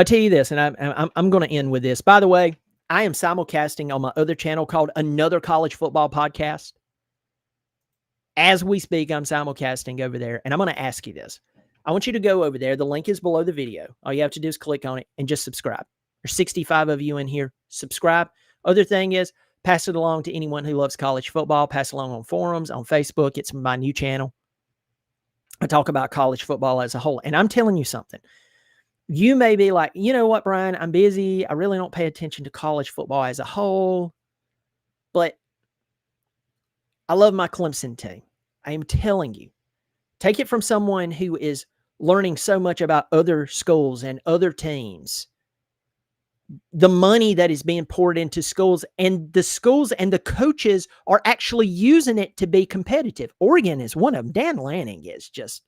tell you this, and I'm going to end with this. By the way, I am simulcasting on my other channel called Another College Football Podcast. As we speak, I'm simulcasting over there, and I'm going to ask you this. I want you to go over there. The link is below the video. All you have to do is click on it and just subscribe. There's 65 of you in here. Subscribe. Other thing is, pass it along to anyone who loves college football. Pass it along on forums, on Facebook. It's my new channel. I talk about college football as a whole. And I'm telling you something. You may be like, you know what, Brian? I'm busy. I really don't pay attention to college football as a whole. But I love my Clemson team. I am telling you. Take it from someone who is learning so much about other schools and other teams. The money that is being poured into schools and the coaches are actually using it to be competitive. Oregon is one of them. Dan Lanning is just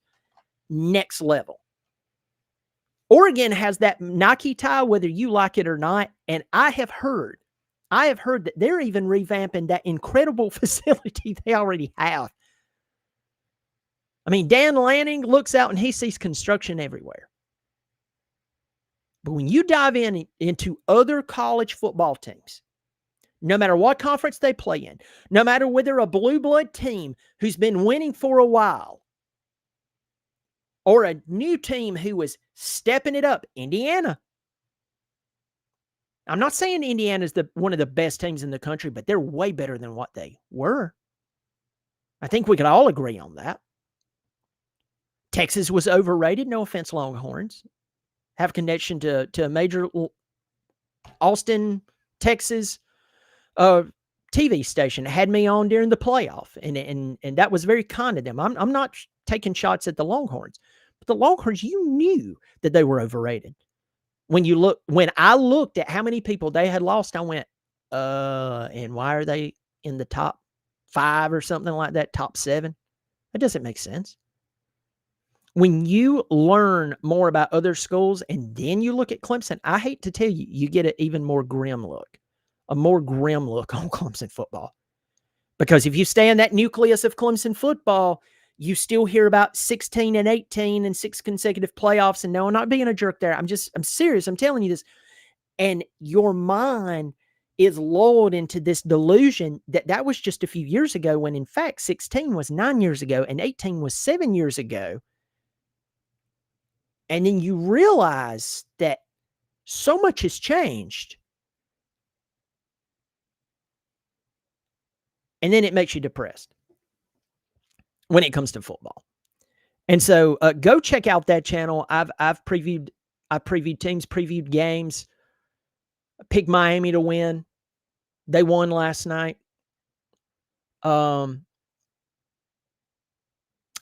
next level. Oregon has that Nike tie, whether you like it or not. And I have heard I have heard that they're even revamping that incredible facility they already have. I mean, Dan Lanning looks out and he sees construction everywhere. But when you dive into other college football teams, no matter what conference they play in, no matter whether a blue blood team who's been winning for a while or a new team who is stepping it up, Indiana. I'm not saying Indiana's one of the best teams in the country, but they're way better than what they were. I think we could all agree on that. Texas was overrated. No offense, Longhorns. Have a connection to a major Austin, Texas TV station that had me on during the playoff, and that was very kind of them. I'm not taking shots at the Longhorns, but the Longhorns, you knew that they were overrated. When I looked at how many people they had lost, I went, and why are they in the top 5 or something like that, top 7? That doesn't make sense. When you learn more about other schools and then you look at Clemson, I hate to tell you, you get an even more grim look, a more grim look on Clemson football. Because if you stay in that nucleus of Clemson football, you still hear about 16 and 18 and 6 consecutive playoffs. And no, I'm not being a jerk there. I'm serious. I'm telling you this. And your mind is lulled into this delusion that was just a few years ago, when in fact 16 was 9 years ago and 18 was 7 years ago. And then you realize that so much has changed. And then it makes you depressed when it comes to football. And so go check out that channel. I previewed teams, previewed games. I picked Miami to win. They won last night.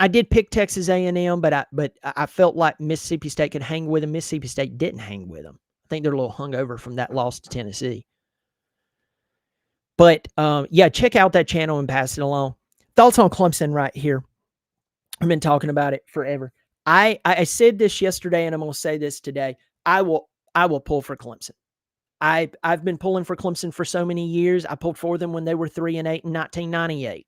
I did pick Texas A&M, but I felt like Mississippi State could hang with them. Mississippi State didn't hang with them. I think they're a little hungover from that loss to Tennessee. But yeah, check out that channel and pass it along. Thoughts on Clemson right here. I've been talking about it forever. I said this yesterday, and I'm going to say this today. I will pull for Clemson. I've been pulling for Clemson for so many years. I pulled for them when they were 3-8 in 1998.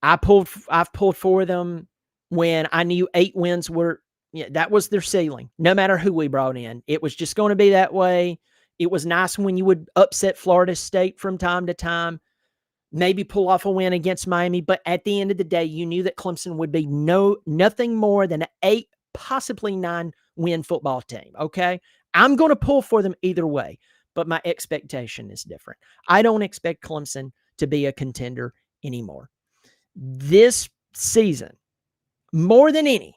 I've pulled for them when I knew 8 wins were, that was their ceiling. No matter who we brought in, it was just going to be that way. It was nice when you would upset Florida State from time to time, maybe pull off a win against Miami. But at the end of the day, you knew that Clemson would be nothing more than an 8, possibly 9 win football team. Okay. I'm going to pull for them either way, but my expectation is different. I don't expect Clemson to be a contender anymore. This season, more than any,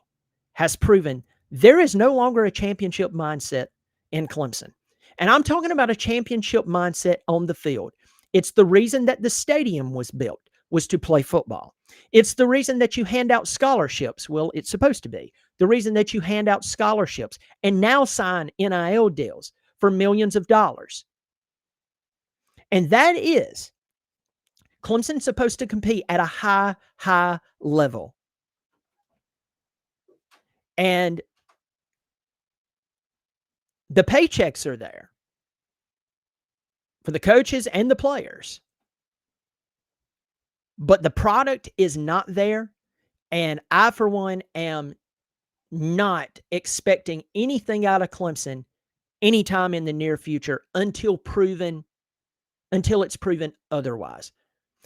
has proven there is no longer a championship mindset in Clemson. And I'm talking about a championship mindset on the field. It's the reason that the stadium was built, was to play football. It's the reason that you hand out scholarships. Well, it's supposed to be. The reason that you hand out scholarships and now sign NIL deals for millions of dollars. And that is Clemson's supposed to compete at a high level. And the paychecks are there for the coaches and the players. But the product is not there. And I, for one, am not expecting anything out of Clemson anytime in the near future until it's proven otherwise.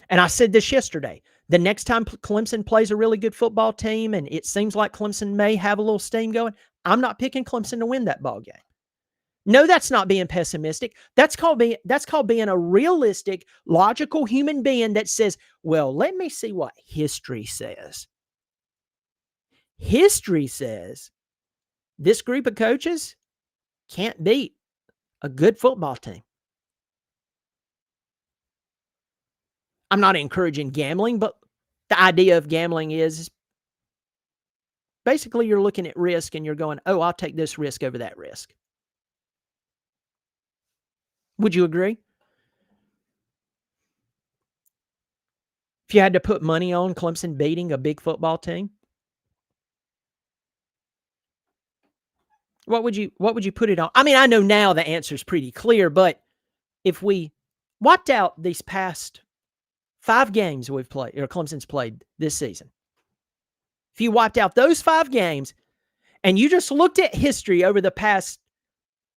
And I said this yesterday. The next time Clemson plays a really good football team and it seems like Clemson may have a little steam going, I'm not picking Clemson to win that ball game. No, that's not being pessimistic. That's called being a realistic, logical human being that says, well, let me see what history says. History says this group of coaches can't beat a good football team. I'm not encouraging gambling, but the idea of gambling is basically you're looking at risk and you're going, oh, I'll take this risk over that risk. Would you agree? If you had to put money on Clemson beating a big football team, What would you put it on? I mean, I know now the answer is pretty clear, but if we wiped out these past 5 games we've played, or Clemson's played this season, if you wiped out those 5 games and you just looked at history over the past,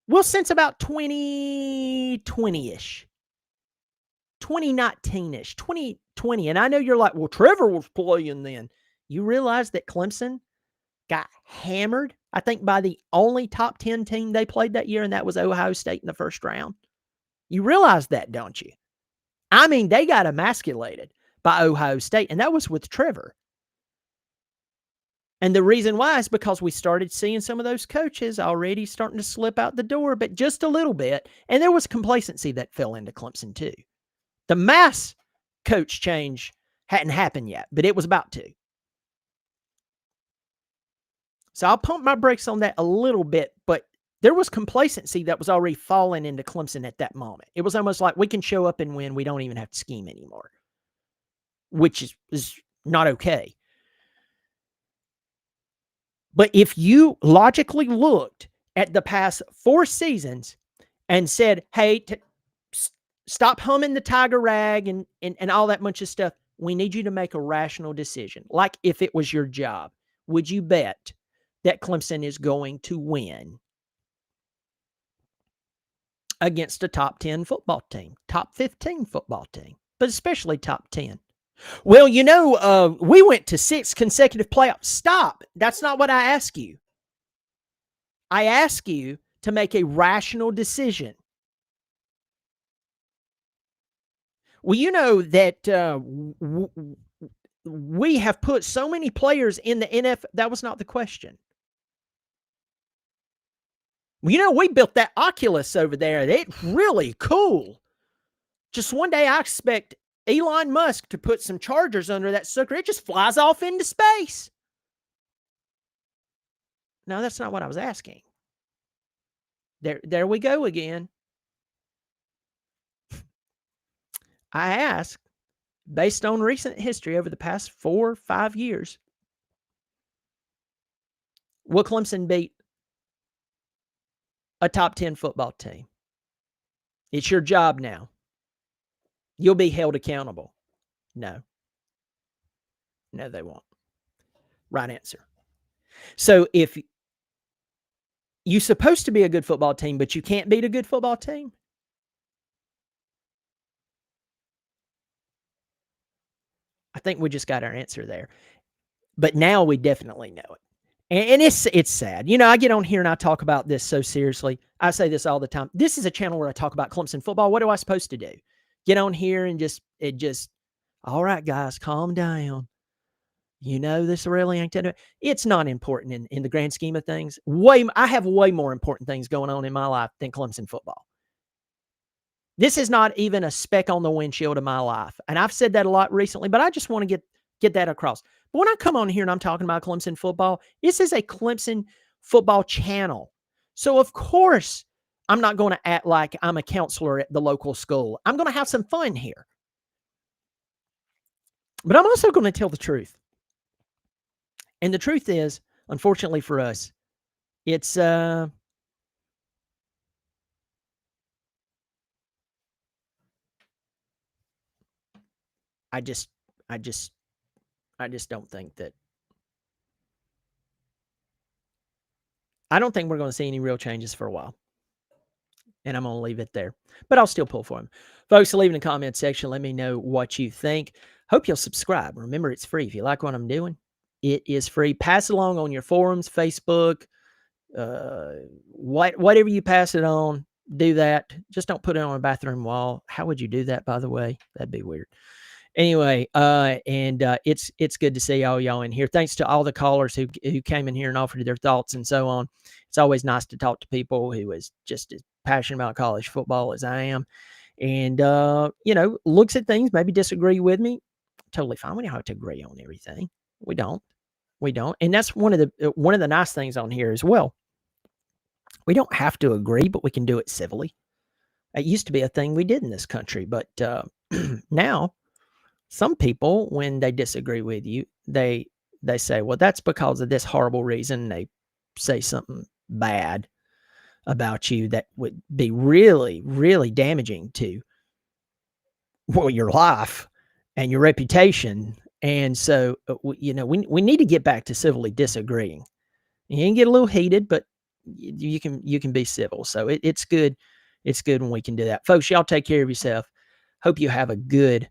well, since about 2020-ish, 2019-ish, 2020, and I know you're like, well, Trevor was playing then. You realize that Clemson got hammered, I think, by the only top 10 team they played that year, and that was Ohio State in the first round. You realize that, don't you? I mean, they got emasculated by Ohio State, and that was with Trevor. And the reason why is because we started seeing some of those coaches already starting to slip out the door, but just a little bit. And there was complacency that fell into Clemson too. The mass coach change hadn't happened yet, but it was about to. So I'll pump my brakes on that a little bit, but there was complacency that was already falling into Clemson at that moment. It was almost like we can show up and win. We don't even have to scheme anymore, which is not okay. But if you logically looked at the past 4 seasons and said, hey, stop humming the tiger rag and all that bunch of stuff, we need you to make a rational decision. Like if it was your job, would you bet that Clemson is going to win against a top 10 football team, top 15 football team, but especially top 10? Well, we went to 6 consecutive playoffs. Stop. That's not what I ask you. I ask you to make a rational decision. Well, you know that we have put so many players in the NFL. That was not the question. Well, we built that Oculus over there. It's really cool. Just one day I expect Elon Musk to put some chargers under that sucker. It just flies off into space. No, that's not what I was asking. There we go again. I asked, based on recent history over the past 4 or 5 years, will Clemson beat a top 10 football team? It's your job now. You'll be held accountable. No. No, they won't. Right answer. So if you're supposed to be a good football team, but you can't beat a good football team, I think we just got our answer there. But now we definitely know it. And it's sad. I get on here and I talk about this so seriously. I say this all the time. This is a channel where I talk about Clemson football. What am I supposed to do? Get on here and just, all right, guys, calm down. This really ain't that. It's not important in the grand scheme of things. I have way more important things going on in my life than Clemson football. This is not even a speck on the windshield of my life. And I've said that a lot recently, but I just want to get that across. But when I come on here and I'm talking about Clemson football, this is a Clemson football channel. So, of course, I'm not going to act like I'm a counselor at the local school. I'm going to have some fun here. But I'm also going to tell the truth. And the truth is, unfortunately for us, it's I just don't think that. I don't think we're going to see any real changes for a while. And I'm going to leave it there. But I'll still pull for him. Folks, leave in the comment section. Let me know what you think. Hope you'll subscribe. Remember, it's free. If you like what I'm doing, it is free. Pass it along on your forums, Facebook, whatever you pass it on, do that. Just don't put it on a bathroom wall. How would you do that, by the way? That'd be weird. Anyway, it's good to see all y'all in here. Thanks to all the callers who came in here and offered their thoughts and so on. It's always nice to talk to people who is just as passionate about college football as I am. And, looks at things, maybe disagree with me. Totally fine. We don't have to agree on everything. We don't. And that's one of the nice things on here as well. We don't have to agree, but we can do it civilly. It used to be a thing we did in this country, but now some people, when they disagree with you, they say, well, that's because of this horrible reason. They say something bad about you that would be really, really damaging to, well, your life and your reputation. And so, we need to get back to civilly disagreeing. You can get a little heated, but you can be civil. So it's good. It's good when we can do that. Folks, y'all take care of yourself. Hope you have a good